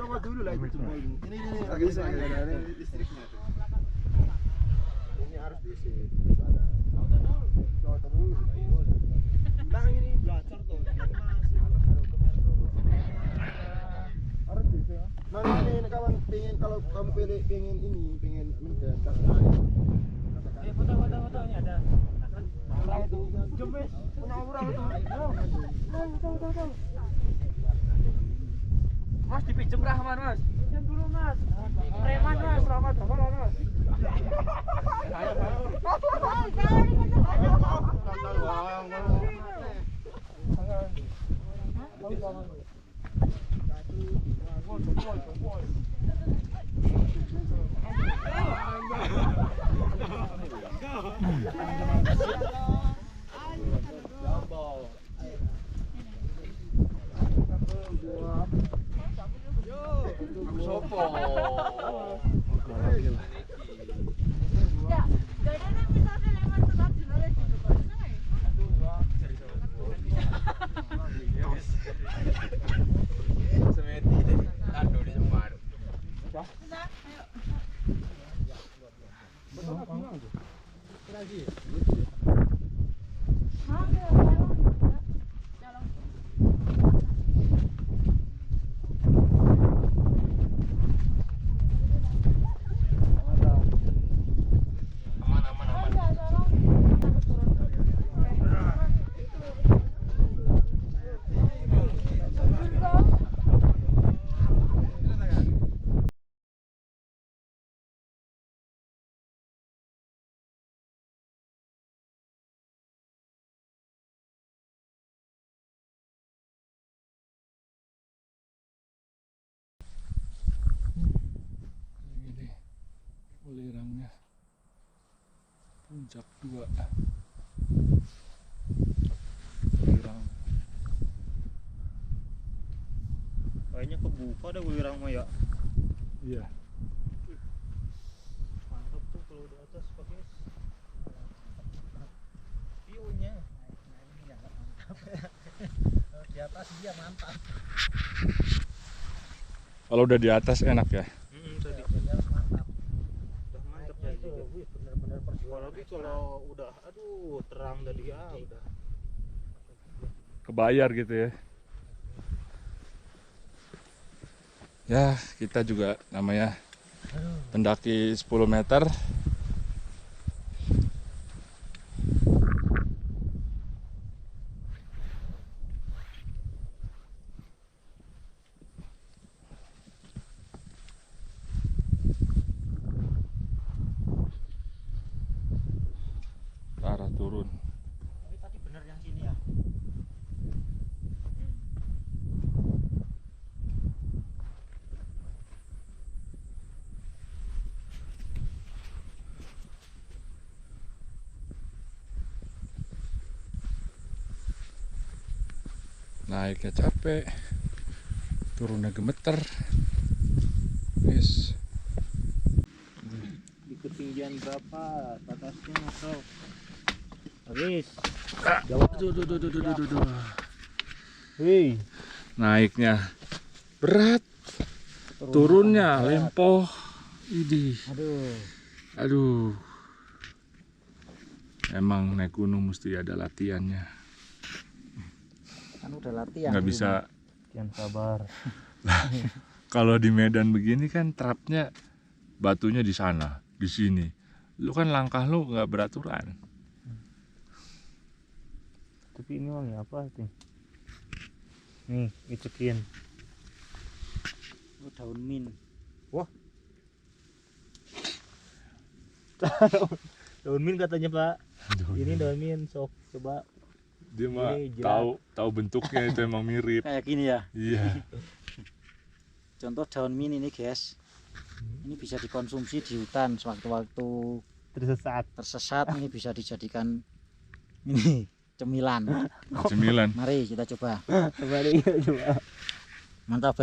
Coba dulu lah itu jempolmu. Ini ada listriknya tuh. Ini harus diisi. Ada. Nah ini belajar tuh. Harus diisi ya. Nah ini kawan pengen kalau kamu pengen menjaga air. Foto ini ada. Itu jempes punya orang itu. Tahu. Mas dipinjem Rahman Mas. Pinjam dulu Mas. Preman Mas, Rahmat Mas. Ya, gak ada yang bisa dilempar tetap di luar di depan sana ya. Nah, ayo. Hah, jalan. Ini ulirangnya puncak 2 ulirang. Kayaknya kebuka deh wirang mah ya. Iya. Mantap tuh kalau di atas pakai view-nya. Kalau di atas dia mantap. Kalau udah di atas enak ya. Tadi mantap. Udah mantap ya itu. Bener-bener apalagi kalau udah aduh terang tadi ya udah. Kebayar gitu ya. Ya, kita juga namanya pendaki 10 meter. Arah turun. Tapi tadi bener yang sini ya. Naiknya capek, turunnya gemeter. Yes. Di ketinggian berapa? Atasnya atau habis. Hei, Naiknya berat, turunnya lempoh. Idih. Aduh. Emang naik gunung mesti ada latihannya. kan udah latihan. Nggak bisa. Jangan sabar. Kalau di medan begini kan trapnya batunya di sana, di sini. Lu kan langkah lu nggak beraturan. Tapi ini wangi apa sih? Nih, icekin. Oh, daun min. Wah. Daun min katanya, Pak. Ini daun min, sok coba. Dia mah Ini jelas. tahu bentuknya itu emang mirip. Kayak gini ya. Iya. Contoh daun min ini, guys. Ini bisa dikonsumsi di hutan sewaktu-waktu tersesat ini bisa dijadikan ini cemilan. Cemilan. Mari kita coba. Coba. Mantap.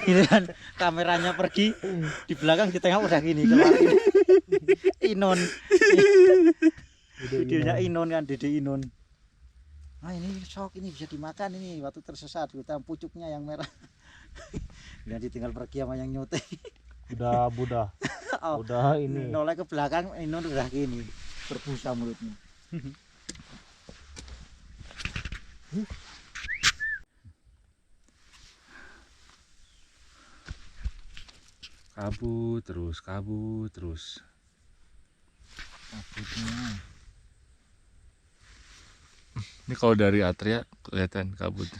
Ini kan kameranya pergi di belakang, di tengah udah gini keluar. Inon. Videonya Inon kan, Dede Inon. Nah ini sok, ini bisa dimakan ini waktu tersesat hutan, pucuknya yang merah. Dan ditinggal pergi sama yang nyote. Udah oh, udah ini noleh ke belakang, Inon udah gini berbusa mulutnya. Kabut terus. Kabutnya. Ini kalau dari Atria kelihatan kabut.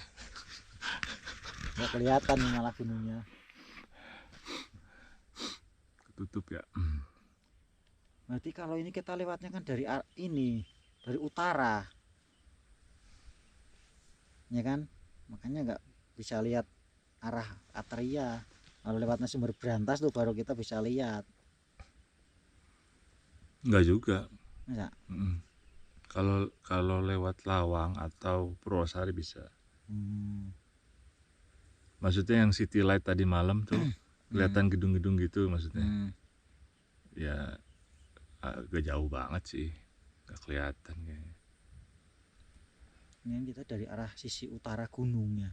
Nggak kelihatan nih malah gunungnya. Ketutup ya. Berarti kalau ini kita lewatnya kan dari ini, dari utara. Ya kan? Makanya nggak bisa lihat arah Atria. Kalau lewatnya Sumber Brantas tuh baru kita bisa lihat. Enggak juga. Masa? Kalau lewat Lawang atau Purwosari bisa. Maksudnya yang city light tadi malam tuh kelihatan gedung-gedung gitu maksudnya. Ya agak jauh banget sih, nggak kelihatan kayaknya. Ini kita dari arah sisi utara gunungnya.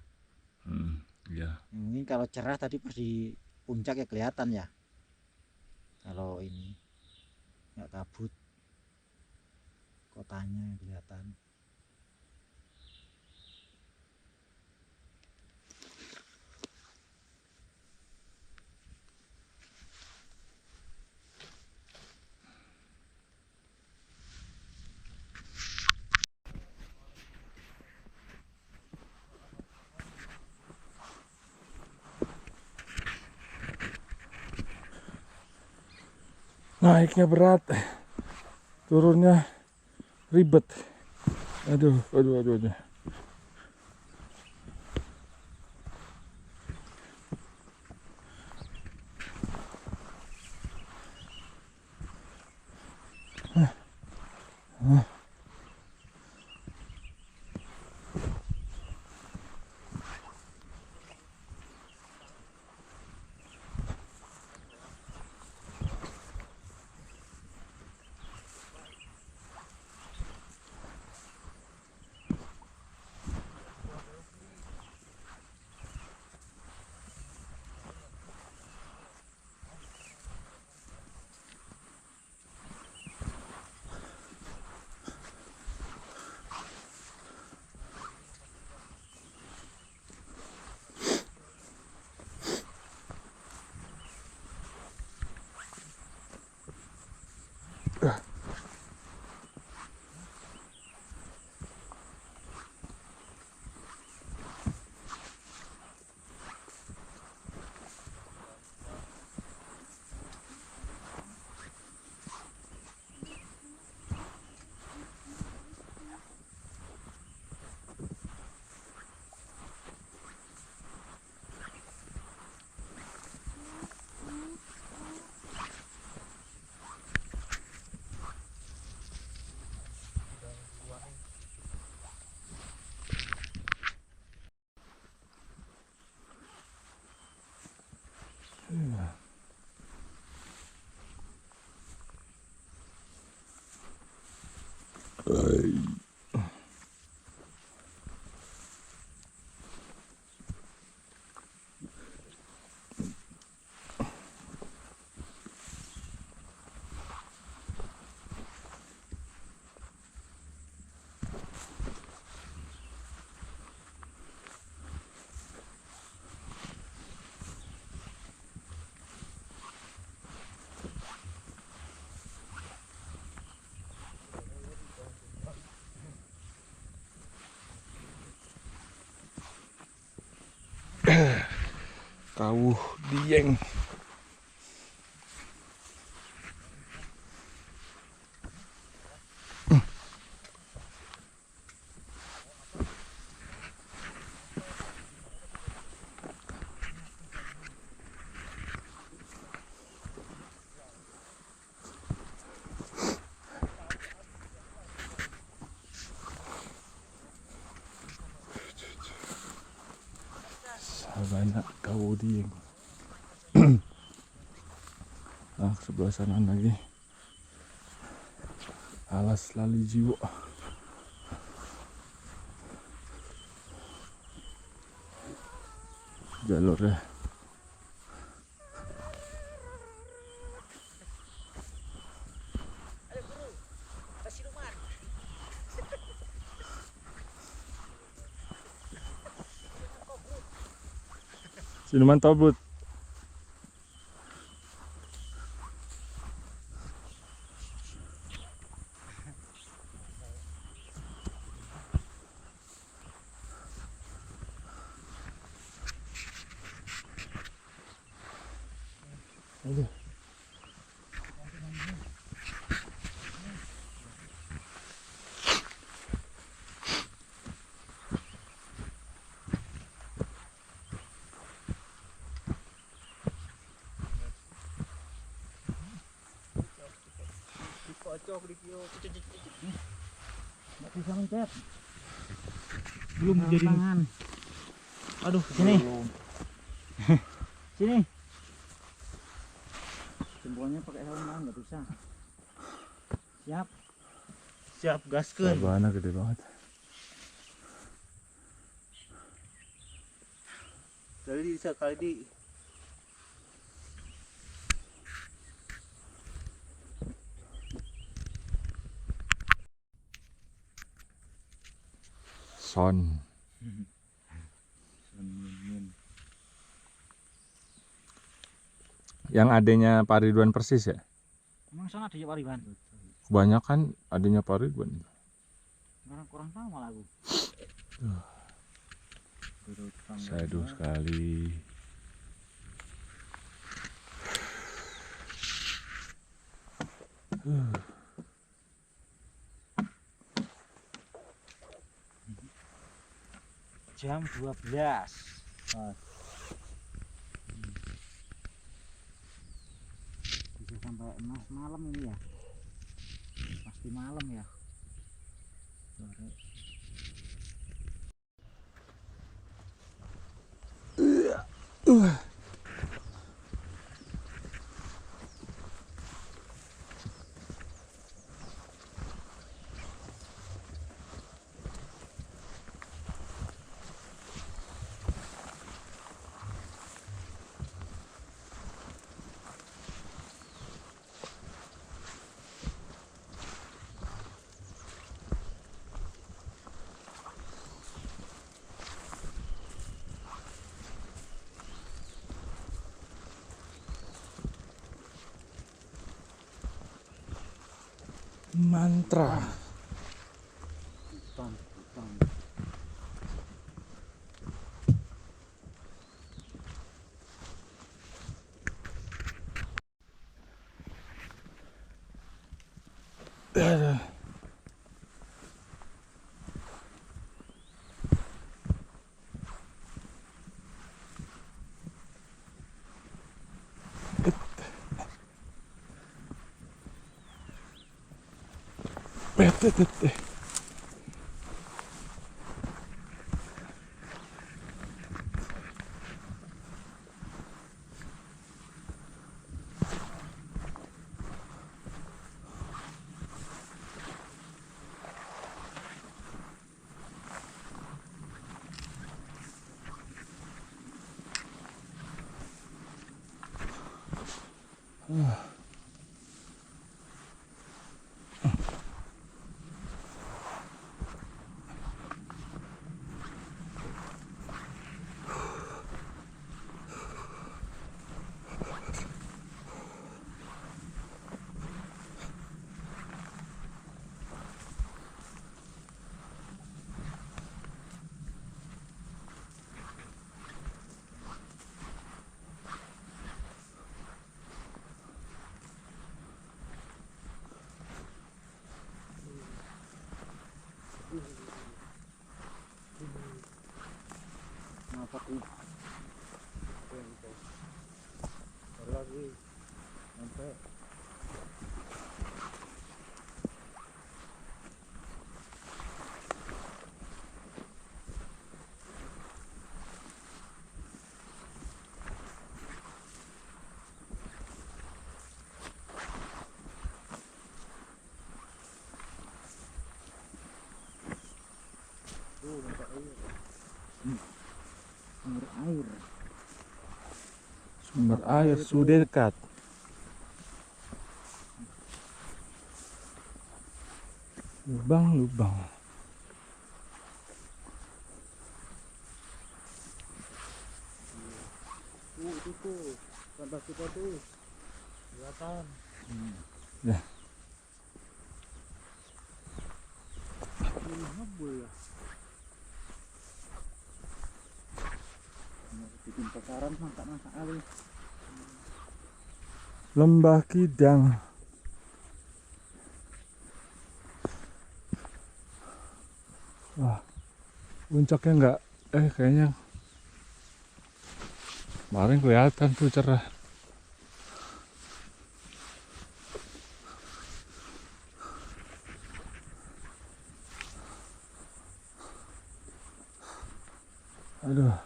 Ya. Mungkin kalau cerah tadi pas di puncak ya kelihatan ya. Kalau ini nggak kabut, kotanya kelihatan. Naiknya berat, turunnya ribet. Aduh. Kawuh Dieng. Banyak Kawuh Dieng. Nah, sebelah sana lagi Alas Lali Jiwo. Jalurnya Siluman Tobut. Aduh. Cocok di kio. Nggak bisa mencet. Belum jadi. Tangan. Aduh, sini. Sini. Jempolnya pakai helm nggak bisa. Siap. Siap gaskeun. Sabana gede banget. Jadi sekali di Son. Yang adanya Pak Ridwan persis ya? Emang sana ada Pak Ridwan? Kebanyakan adanya Pak Ridwan. Sekarang kurang tahu malah aku. Seduh sekali. Jam 12. Bisa sampai malam ini ya? Pasti malam ya? Sore. Mantra. Hutan. Apa tuh? Lagi sampai air. Sumber air sudah dekat. Lubang. itu tuh tanah kita tuh kelihatan. Ya. Ini ngebul ya. Bikin pekaran masak kali. Lembah Kidang. Wah, puncaknya enggak, kayaknya kemarin kelihatan tuh cerah. Aduh.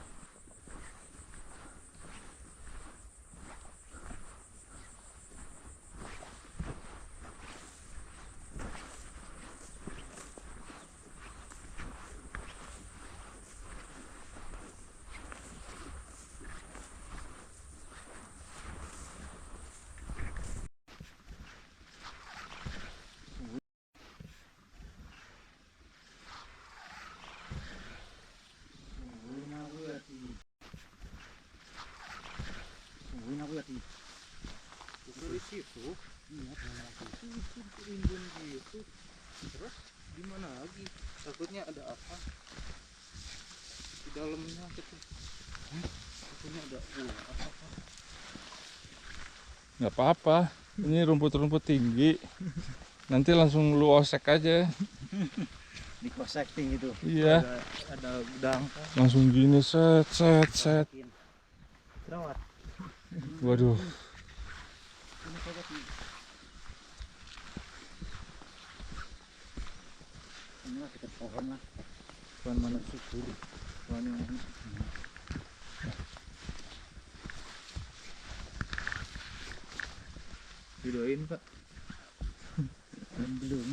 Tungguin aku ya di. Dari situ. Iya, Itu rimbun gitu. Terus gimana lagi? Takutnya ada apa? Di dalamnya gitu. Takutnya ada ular apa? Nggak apa-apa. Ini rumput-rumput tinggi. Nanti langsung lu osek aja. di cross-secting itu. Iya. Ada gudang kan. Langsung gini set set set. Jerawat. Waduh. Ini coba di. Ini lah dekat pohon lah. Pohon mana subur. Pohon yang Didoain Pak. belum.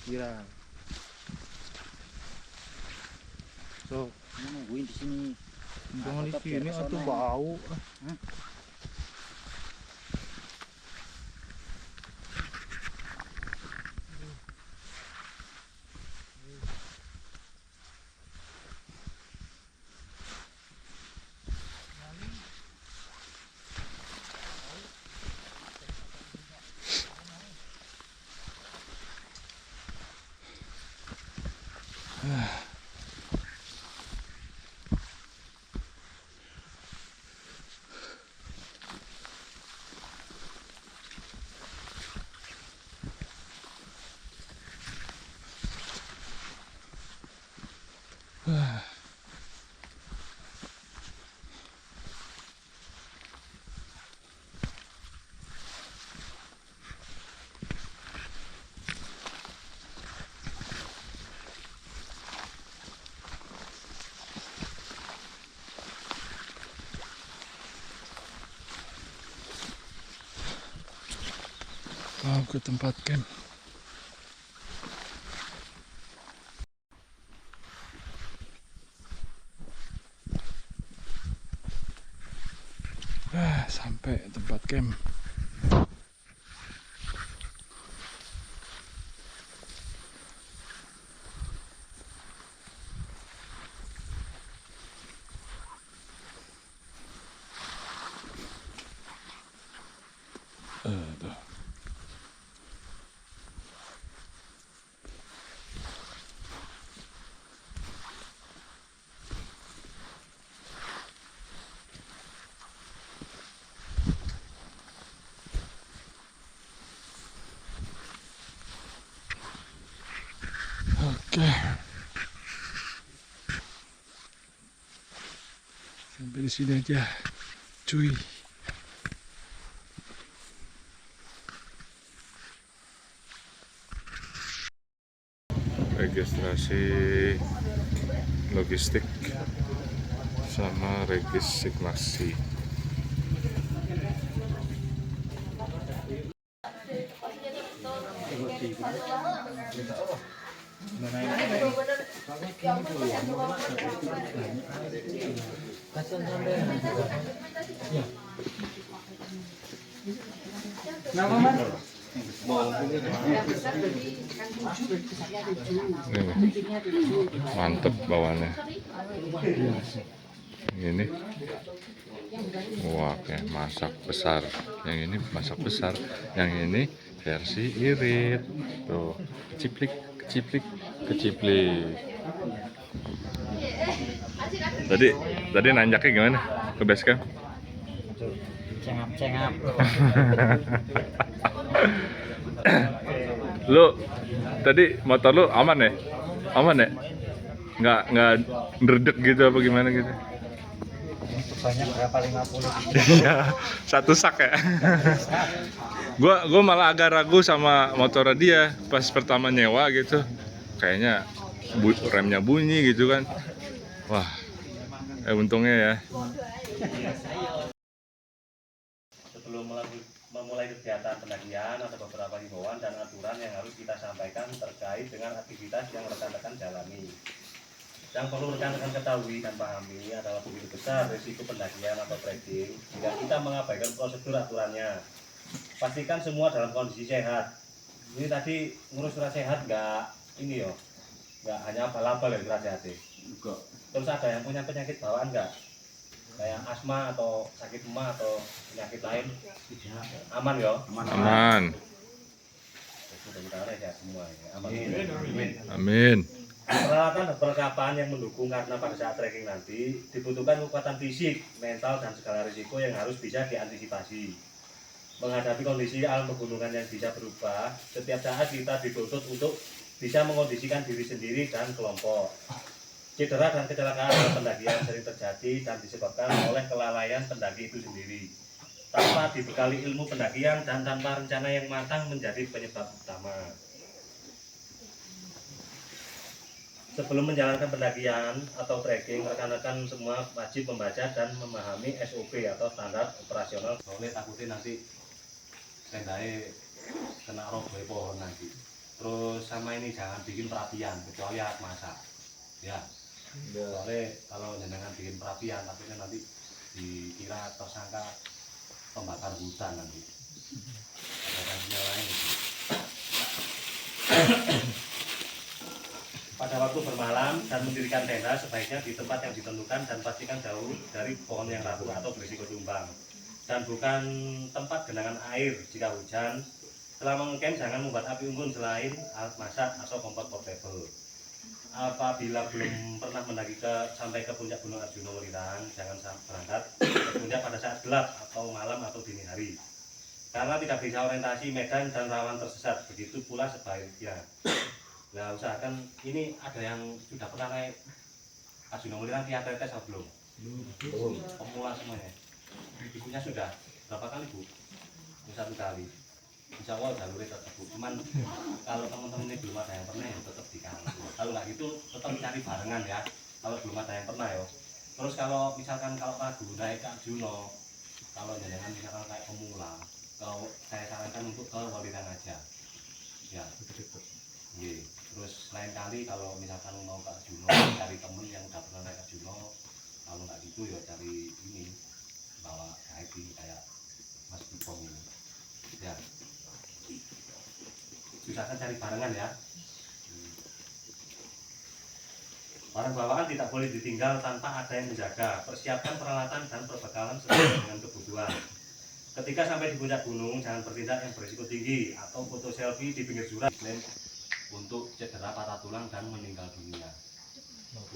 Kira. So, Ini nungguin di sini. jangan di tetap sini biar atau kesana. bau. Mau ke tempat camp. Sampai tempat camp. Aduh. Oke. Sampai di sini aja, cuy. Registrasi logistik sama resignasi. Ini mantep bawaannya. Ini wah kayak masak besar. Yang ini masak besar. Yang ini versi irit. Tuh keciplik, keciplik, keciplik. Tadi nanjaknya gimana ke base camp? Cengap-cengap. Lu tadi motor lu aman ya? Aman ya? Nggak ndredeg gitu apa gimana gitu? Banyak berapa 50? Iya, satu sak ya. Gua malah agak ragu sama motor dia pas pertama nyewa gitu. Kayaknya remnya bunyi gitu kan. Wah, untungnya ya. Sebelum memulai kegiatan pendakian, ada beberapa himbauan dan aturan yang harus kita sampaikan terkait dengan aktivitas yang rekan-rekan jalani. Yang perlu rekan-rekan ketahui dan pahami adalah begitu besar risiko pendakian atau trekking jika kita mengabaikan prosedur aturannya. Pastikan semua dalam kondisi sehat. Ini tadi ngurus surat sehat nggak ini yo, nggak hanya abal-abal ya surat sehat. Terus ada yang punya penyakit bawaan nggak? Kayak asma atau sakit emah atau penyakit lain? Aman ya? Aman. Mudah-mudahan sehat semua ya. Aman. Amin. Peralatan dan perlengkapan yang mendukung karena pada saat trekking nanti dibutuhkan kekuatan fisik, mental, dan segala risiko yang harus bisa diantisipasi. Menghadapi kondisi alam pegunungan yang bisa berubah, setiap saat kita dituntut untuk bisa mengondisikan diri sendiri dan kelompok. Cedera dan kecelakaan dalam pendakian sering terjadi dan disebabkan oleh kelalaian pendaki itu sendiri. Tanpa dibekali ilmu pendakian dan tanpa rencana yang matang menjadi penyebab utama. Sebelum menjalankan pendakian atau trekking, rekan-rekan semua wajib membaca dan memahami SOP atau standar operasional. Soalnya takutnya nanti tendanya kena roboh pohon nanti. Terus sama ini jangan bikin perapian kecuali alat masak. Ya. Soalnya kalau jenengan bikin perapian takutnya nanti dikira tersangka pembakar hutan nanti. Ada sanksinya lain itu. Pada waktu bermalam dan mendirikan tenda sebaiknya di tempat yang ditentukan dan pastikan jauh dari pohon yang rapuh atau berisiko tumbang. Dan bukan tempat genangan air jika hujan. Setelah mengcamp jangan membuat api unggun selain alat masak atau kompor portable. Apabila belum pernah mendaki sampai ke puncak Gunung Arjuna Welirang, jangan berangkat ke puncak pada saat gelap atau malam atau dini hari. Karena tidak bisa orientasi medan dan rawan tersesat, begitu pula sebaliknya. Nah, usahakan ini ada yang sudah pernah naik Arjuna Welirang via tes atau belum? Belum. Pemula semuanya. Ibunya sudah berapa kali Bu? 1 kali. Insya Allah jalurnya tetap Bu. Cuman kalau teman-teman ini belum ada yang pernah ya tetap dikasih. Kalau nggak gitu tetap cari barengan ya. Kalau belum ada yang pernah ya. Terus kalau misalkan kalau ragu naik ke Arjuna, kalau jangan misalkan kayak pemula, kalau saya sarankan untuk ke Welirang aja. Ya. Iya. Terus lain kali kalau misalkan mau ke Arjuna, cari temen yang udah pernah naik Arjuna. Kalau nggak gitu ya cari ini, bawa guide ini kayak Mas Bipong ini. Ya. Usahakan cari barengan ya. Barang bawaan tidak boleh ditinggal tanpa ada yang menjaga. Persiapkan peralatan dan perbekalan sesuai dengan kebutuhan. Ketika sampai di puncak gunung, jangan bertindak yang berisiko tinggi atau foto selfie di pinggir jurang untuk cedera patah tulang dan meninggal dunia.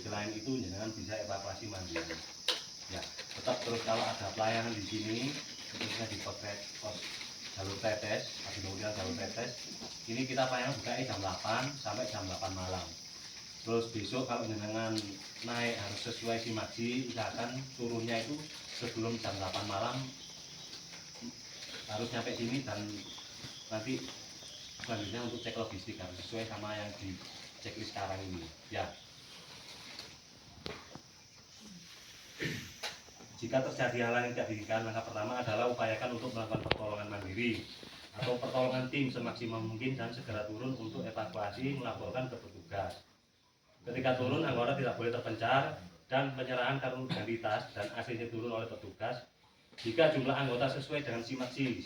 Selain itu, jangan bisa evakuasi mandiri. Ya, tetap terus kalau ada pelayanan di sini, khususnya di pos jalur tetes, Arjuna jalur tetes, ini kita pelayanan buka jam 8 sampai jam 8 malam. Terus besok kalau jenengan naik harus sesuai simaksi, usahakan turunnya itu sebelum jam 8 malam harus nyampe sini dan nanti selanjutnya untuk cek logistik harus sesuai sama yang di checklist sekarang ini ya. Jika terjadi hal yang tidak diinginkan, langkah pertama adalah upayakan untuk melakukan pertolongan mandiri atau pertolongan tim semaksimal mungkin dan segera turun untuk evakuasi melaporkan ke petugas. Ketika turun, anggota tidak boleh terpencar dan penyerahan kartu identitas dan ACC turun oleh petugas jika jumlah anggota sesuai dengan simaksi.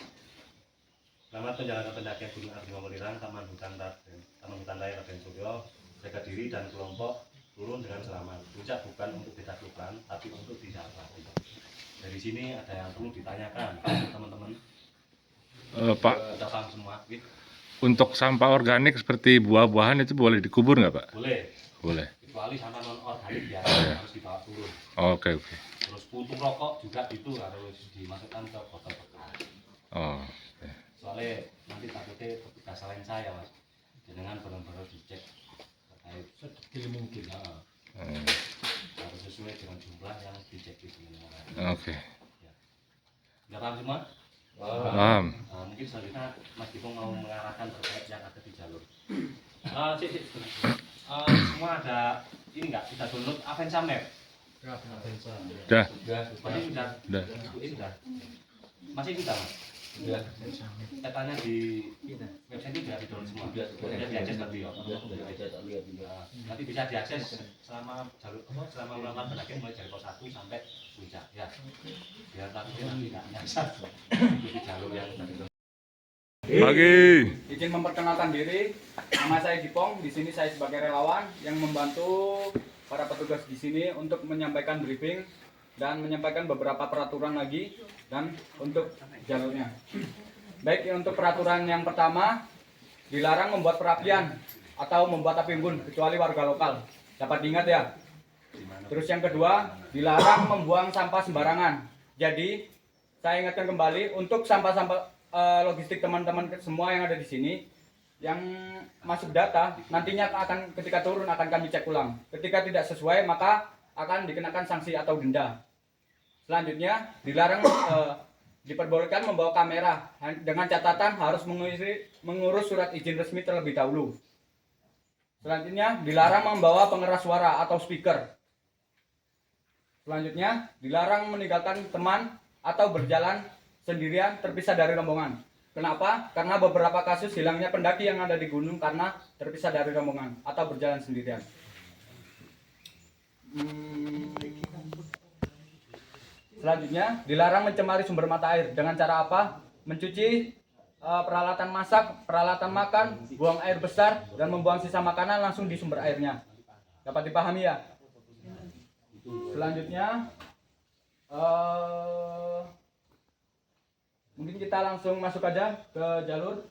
Selamat menjalankan pendakian Gunung Arjuna Welirang, Taman Hutan Raya Raden Suryo, jaga diri dan kelompok turun dengan selamat. Puncak bukan untuk ditaklukkan, tapi untuk disahabati. Dari sini ada yang perlu ditanyakan, teman-teman. Pak, Kita paham semua. untuk sampah organik seperti buah-buahan itu boleh dikubur nggak Pak? Boleh. Boleh. Kecuali sampah non organik ya, harus dibawa turun. Oke. Terus puntung rokok juga itu harus dimasukkan ke botol bekas. Oh. Soalnya nanti takutnya petugas selain saya Mas, jenengan benar-benar dicek terkait sedikit mungkin ya. Harus sesuai dengan jumlah yang dicek di sini. Oke. Ya. Udah paham semua? Paham. Mungkin selanjutnya Mas Dipong mau mengarahkan terkait yang ada di jalur. Semua ada ini nggak? Kita download Avanza Map. Dah. Masih sudah. Dah. Ini sudah. Masih sudah, Mas. Sudah. Petanya di website itu sudah di-download semua. Sudah diakses nanti ya. Nanti bisa diakses selama jalur selama melakukan pendakian mulai dari pos 1 sampai puncak ya. Biar nanti nggak nyasar di jalur yang Pagi. Izin memperkenalkan diri, nama saya Gipong. Di sini saya sebagai relawan yang membantu para petugas di sini untuk menyampaikan briefing dan menyampaikan beberapa peraturan lagi dan untuk jalurnya. Baik, untuk peraturan yang pertama, dilarang membuat perapian atau membuat api unggun kecuali warga lokal. Dapat diingat ya. Terus yang kedua, dilarang membuang sampah sembarangan. Jadi, saya ingatkan kembali untuk sampah-sampah logistik teman-teman semua yang ada di sini yang masuk data nantinya akan ketika turun akan kami cek ulang. Ketika tidak sesuai maka akan dikenakan sanksi atau denda. Selanjutnya dilarang diperbolehkan membawa kamera dengan catatan harus mengurus surat izin resmi terlebih dahulu. Selanjutnya dilarang membawa pengeras suara atau speaker. Selanjutnya dilarang meninggalkan teman atau berjalan sendirian terpisah dari rombongan. Kenapa? Karena beberapa kasus hilangnya pendaki yang ada di gunung karena terpisah dari rombongan atau berjalan sendirian. Selanjutnya, dilarang mencemari sumber mata air. Dengan cara apa? Mencuci peralatan masak, peralatan makan, buang air besar, dan membuang sisa makanan langsung di sumber airnya. Dapat dipahami ya? Selanjutnya, mungkin kita langsung masuk aja ke jalur.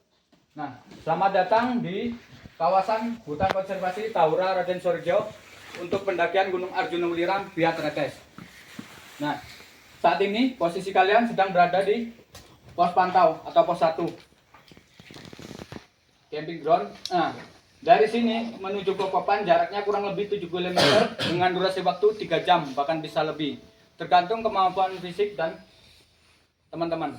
Nah, selamat datang di kawasan hutan konservasi Tahura Raden Sorejo untuk pendakian Gunung Arjuna Welirang via Tretes. Nah, saat ini posisi kalian sedang berada di pos pantau atau pos 1 camping ground. Nah, dari sini menuju ke Kopan jaraknya kurang lebih 7 km dengan durasi waktu 3 jam bahkan bisa lebih, tergantung kemampuan fisik dan teman-teman.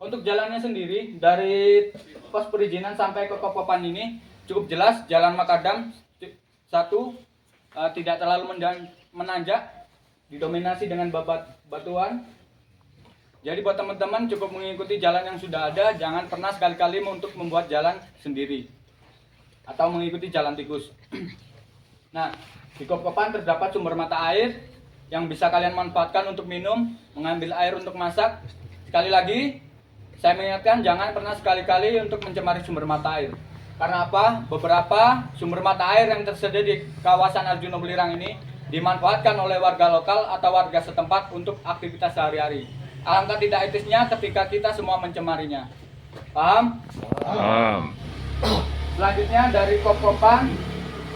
Untuk jalannya sendiri dari pos perizinan sampai ke Kopan ini cukup jelas. Jalan makadam 1 tidak terlalu menanjak, didominasi dengan batuan. Jadi buat teman-teman cukup mengikuti jalan yang sudah ada, jangan pernah sekali-kali untuk membuat jalan sendiri atau mengikuti jalan tikus. Nah, di Kopan terdapat sumber mata air yang bisa kalian manfaatkan untuk minum, mengambil air untuk masak. Sekali lagi, saya mengingatkan jangan pernah sekali-kali untuk mencemari sumber mata air. Karena apa? Beberapa sumber mata air yang tersedia di kawasan Arjuna Welirang ini dimanfaatkan oleh warga lokal atau warga setempat untuk aktivitas sehari-hari. Alangkah tidak etisnya ketika kita semua mencemarinya. Paham? Paham. Selanjutnya dari Kopan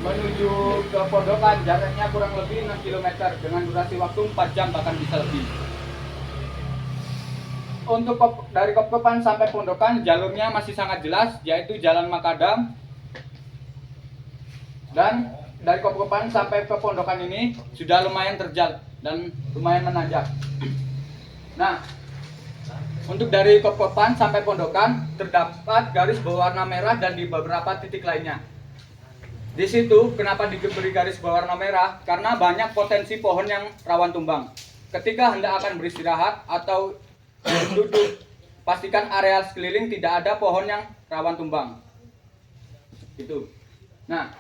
menuju ke Pondokan jaraknya kurang lebih 6 km dengan durasi waktu 4 jam bahkan bisa lebih. Untuk dari Kopan sampai Pondokan jalurnya masih sangat jelas, yaitu jalan makadam. Dan dari Kopan sampai ke Pondokan ini sudah lumayan terjal dan lumayan menanjak. Nah, untuk dari Kopan sampai Pondokan terdapat garis berwarna merah dan di beberapa titik lainnya. Di situ kenapa diberi garis berwarna merah? Karena banyak potensi pohon yang rawan tumbang. Ketika hendak akan beristirahat atau duduk, pastikan area sekeliling tidak ada pohon yang rawan tumbang. Gitu. Nah,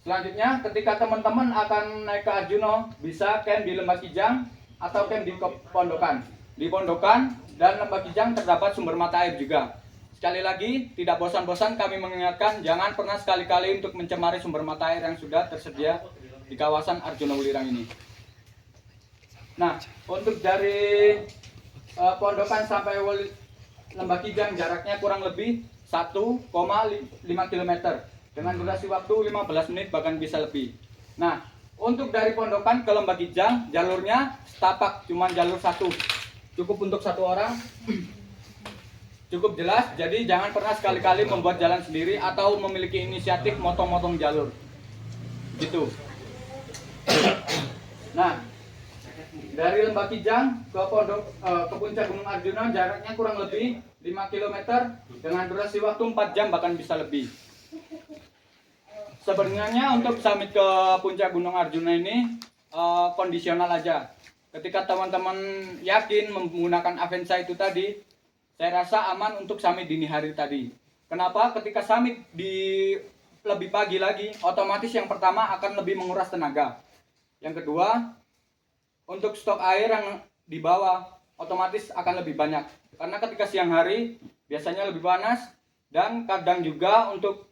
selanjutnya ketika teman-teman akan naik ke Arjuna, bisa camp di Lembah Kijang atau camp di Pondokan. Di Pondokan dan Lembah Kijang terdapat sumber mata air juga. Sekali lagi, tidak bosan-bosan kami mengingatkan jangan pernah sekali-kali untuk mencemari sumber mata air yang sudah tersedia di kawasan Arjuna Welirang ini. Nah, untuk dari Pondokan sampai Lembah Kijang jaraknya kurang lebih 1,5 km dengan durasi waktu 15 menit bahkan bisa lebih. Nah, untuk dari Pondokan ke Lembah Kijang jalurnya setapak, cuma jalur 1. Cukup untuk 1 orang. Cukup jelas, jadi jangan pernah sekali-kali membuat jalan sendiri atau memiliki inisiatif motong-motong jalur. Gitu. Nah, dari Lembah Kijang ke puncak Gunung Arjuna jaraknya kurang lebih 5 km dengan durasi waktu 4 jam bahkan bisa lebih. Sebenarnya untuk summit ke puncak Gunung Arjuna ini kondisional aja. Ketika teman-teman yakin menggunakan Avanza itu tadi, saya rasa aman untuk summit dini hari tadi. Kenapa? Ketika summit di lebih pagi lagi, otomatis yang pertama akan lebih menguras tenaga. Yang kedua, untuk stok air yang di bawah otomatis akan lebih banyak. Karena ketika siang hari biasanya lebih panas, dan kadang juga untuk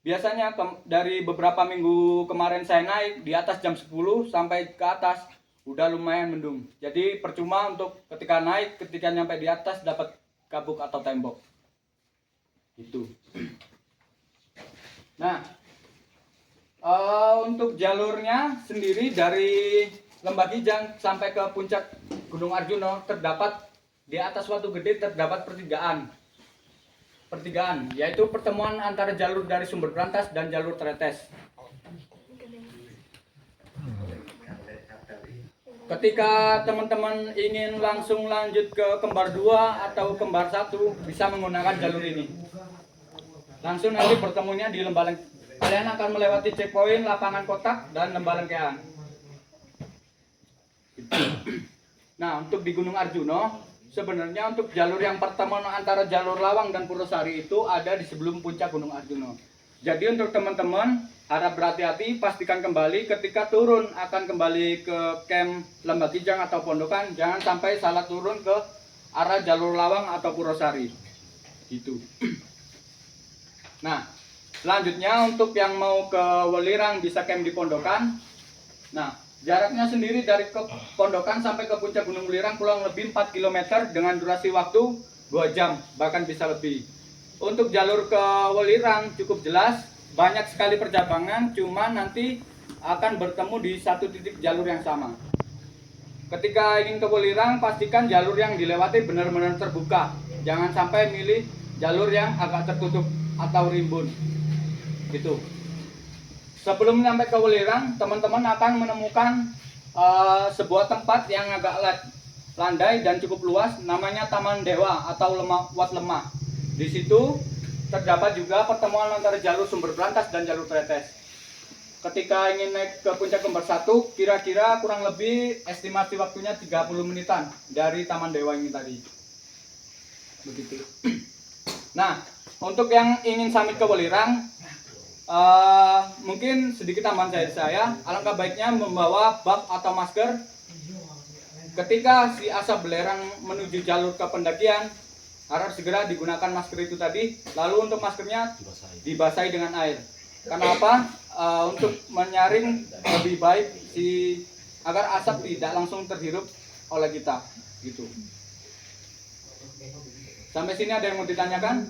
biasanya dari beberapa minggu kemarin saya naik di atas jam 10 sampai ke atas udah lumayan mendung. Jadi percuma untuk ketika naik, ketika nyampe di atas dapat kabuk atau tembok. Gitu. Nah, untuk jalurnya sendiri dari Lembah Kijang sampai ke puncak Gunung Arjuna terdapat di atas Watu Gede terdapat pertigaan, yaitu pertemuan antara jalur dari Sumber Brantas dan jalur Tretes. Ketika teman-teman ingin langsung lanjut ke Kembar 2 atau Kembar 1 bisa menggunakan jalur ini. Langsung nanti bertemunya di Lembah Lengkean. Kalian akan melewati checkpoint Lapangan Kotak dan Lembah Lengkean. Nah, untuk di Gunung Arjuna, sebenarnya untuk jalur yang pertemuan antara jalur Lawang dan Purwosari itu ada di sebelum puncak Gunung Arjuna. Jadi untuk teman-teman harap berhati-hati, pastikan kembali ketika turun akan kembali ke camp Lembah Kijang atau Pondokan, jangan sampai salah turun ke arah jalur Lawang atau Purwosari. Gitu. Nah, selanjutnya untuk yang mau ke Welirang bisa camp di Pondokan. Nah, jaraknya sendiri dari ke Pondokan sampai ke puncak Gunung Welirang kurang lebih 4 km dengan durasi waktu 2 jam, bahkan bisa lebih. Untuk jalur ke Welirang cukup jelas, banyak sekali percabangan, cuma nanti akan bertemu di satu titik jalur yang sama. Ketika ingin ke Welirang, pastikan jalur yang dilewati benar-benar terbuka. Jangan sampai milih jalur yang agak tertutup atau rimbun. Gitu. Sebelum sampai ke Welirang, teman-teman akan menemukan sebuah tempat yang agak landai dan cukup luas, namanya Taman Dewa atau Wat Lemah. Di situ terdapat juga pertemuan antara jalur Sumber Brantas dan jalur Tretes. Ketika ingin naik ke puncak Kembar 1, kira-kira kurang lebih estimasi waktunya 30 menitan dari Taman Dewa ini tadi. Begitu. Nah, untuk yang ingin summit ke Welirang, mungkin sedikit tambahan dari saya, alangkah baiknya membawa buff atau masker. Ketika si asap belerang menuju jalur ke pendakian, harap segera digunakan masker itu tadi. Lalu untuk maskernya dibasahi dengan air. Karena apa? Untuk menyaring lebih baik agar asap tidak langsung terhirup oleh kita. Gitu. Sampai sini ada yang mau ditanyakan?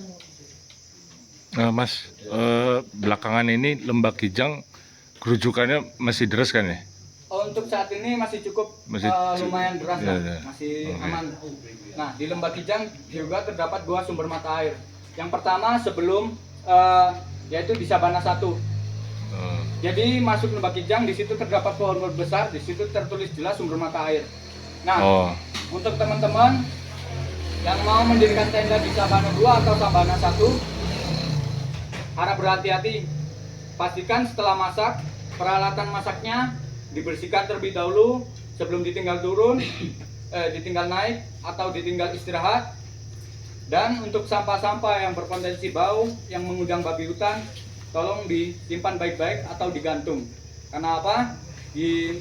Mas, belakangan ini Lembah Kijang kerujukannya masih deras kan ya? Untuk saat ini masih cukup lumayan deras, ya. Masih aman. Nah, di Lembah Kijang juga terdapat 2 sumber mata air. Yang pertama sebelum yaitu di Sabana 1. Jadi masuk Lembah Kijang, di situ terdapat pohon besar, di situ tertulis jelas sumber mata air. Nah, untuk teman-teman yang mau mendirikan tenda di Sabana 2 atau Sabana 1, harap berhati-hati. Pastikan setelah masak, peralatan masaknya dibersihkan terlebih dahulu sebelum ditinggal turun, ditinggal naik atau ditinggal istirahat. Dan untuk sampah-sampah yang berpotensi bau, yang mengundang babi hutan, tolong disimpan baik-baik atau digantung. Karena apa?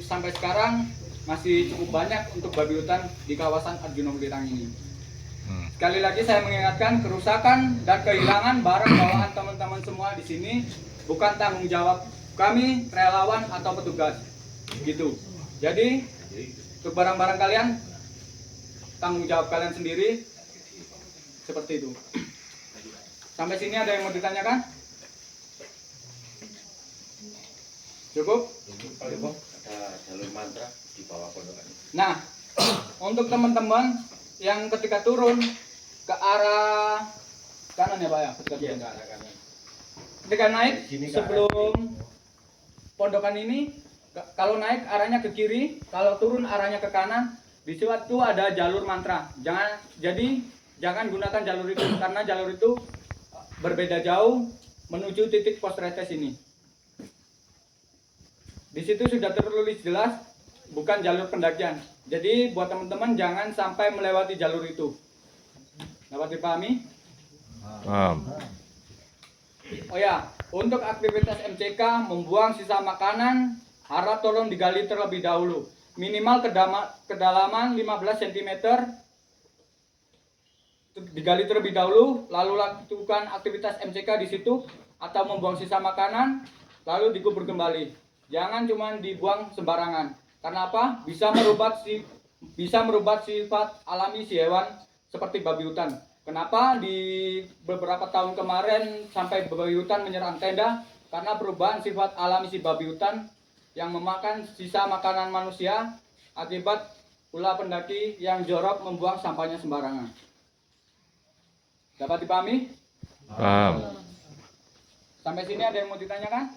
Sampai sekarang masih cukup banyak untuk babi hutan di kawasan Arjuna Welirang ini. Sekali lagi saya mengingatkan, kerusakan dan kehilangan barang bawaan teman-teman semua di sini bukan tanggung jawab kami, relawan atau petugas. Gitu. Jadi untuk barang-barang kalian, tanggung jawab kalian sendiri. Seperti itu. Sampai sini ada yang mau ditanyakan? Cukup? Cukup. Ada jalur mantra di bawah pondokan. Nah, untuk teman-teman yang ketika turun ke arah kanan ya Pak ya? Ketika turun ke arah kanan. Ketika naik sebelum pondokan ini, kalau naik arahnya ke kiri, kalau turun arahnya ke kanan. Di situ ada jalur mantra. Jangan gunakan jalur itu karena jalur itu berbeda jauh menuju titik pos Tretes ini. Di situ sudah tertulis jelas bukan jalur pendakian. Jadi buat teman-teman jangan sampai melewati jalur itu. Dapat dipahami? Paham. Oh ya, untuk aktivitas MCK membuang sisa makanan harap tolong digali terlebih dahulu. Minimal kedalaman 15 cm. Digali terlebih dahulu, lalu lakukan aktivitas MCK di situ atau membuang sisa makanan, lalu dikubur kembali. Jangan cuma dibuang sembarangan. Karena apa? Bisa merubah sifat alami si hewan seperti babi hutan. Kenapa di beberapa tahun kemarin sampai babi hutan menyerang tenda? Karena perubahan sifat alami si babi hutan yang memakan sisa makanan manusia akibat ulah pendaki yang jorok membuang sampahnya sembarangan. Dapat dipahami? Paham. Sampai sini ada yang mau ditanyakan?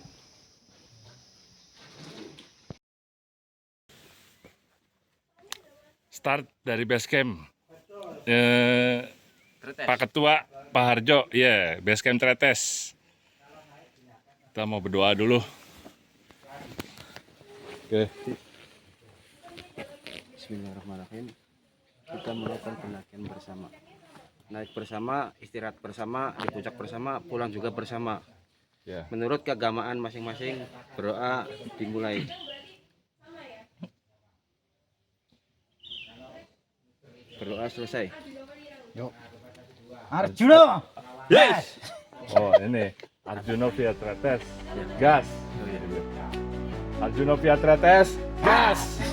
Start dari base camp. Pak Ketua, Pak Harjo, ya, base camp Tretes. Kita mau berdoa dulu. Oke. Bismillahirrahmanirrahim. Kita melakukan pendakian bersama. Naik bersama, istirahat bersama, di puncak bersama, pulang juga bersama. Ya. Menurut keagamaan masing-masing, berdoa dimulai. Berdoa selesai. Yuk. Arjuna. Yes. Oh, ini Arjuna via Tretes. Gas. Arjuna via Tretes. Gas.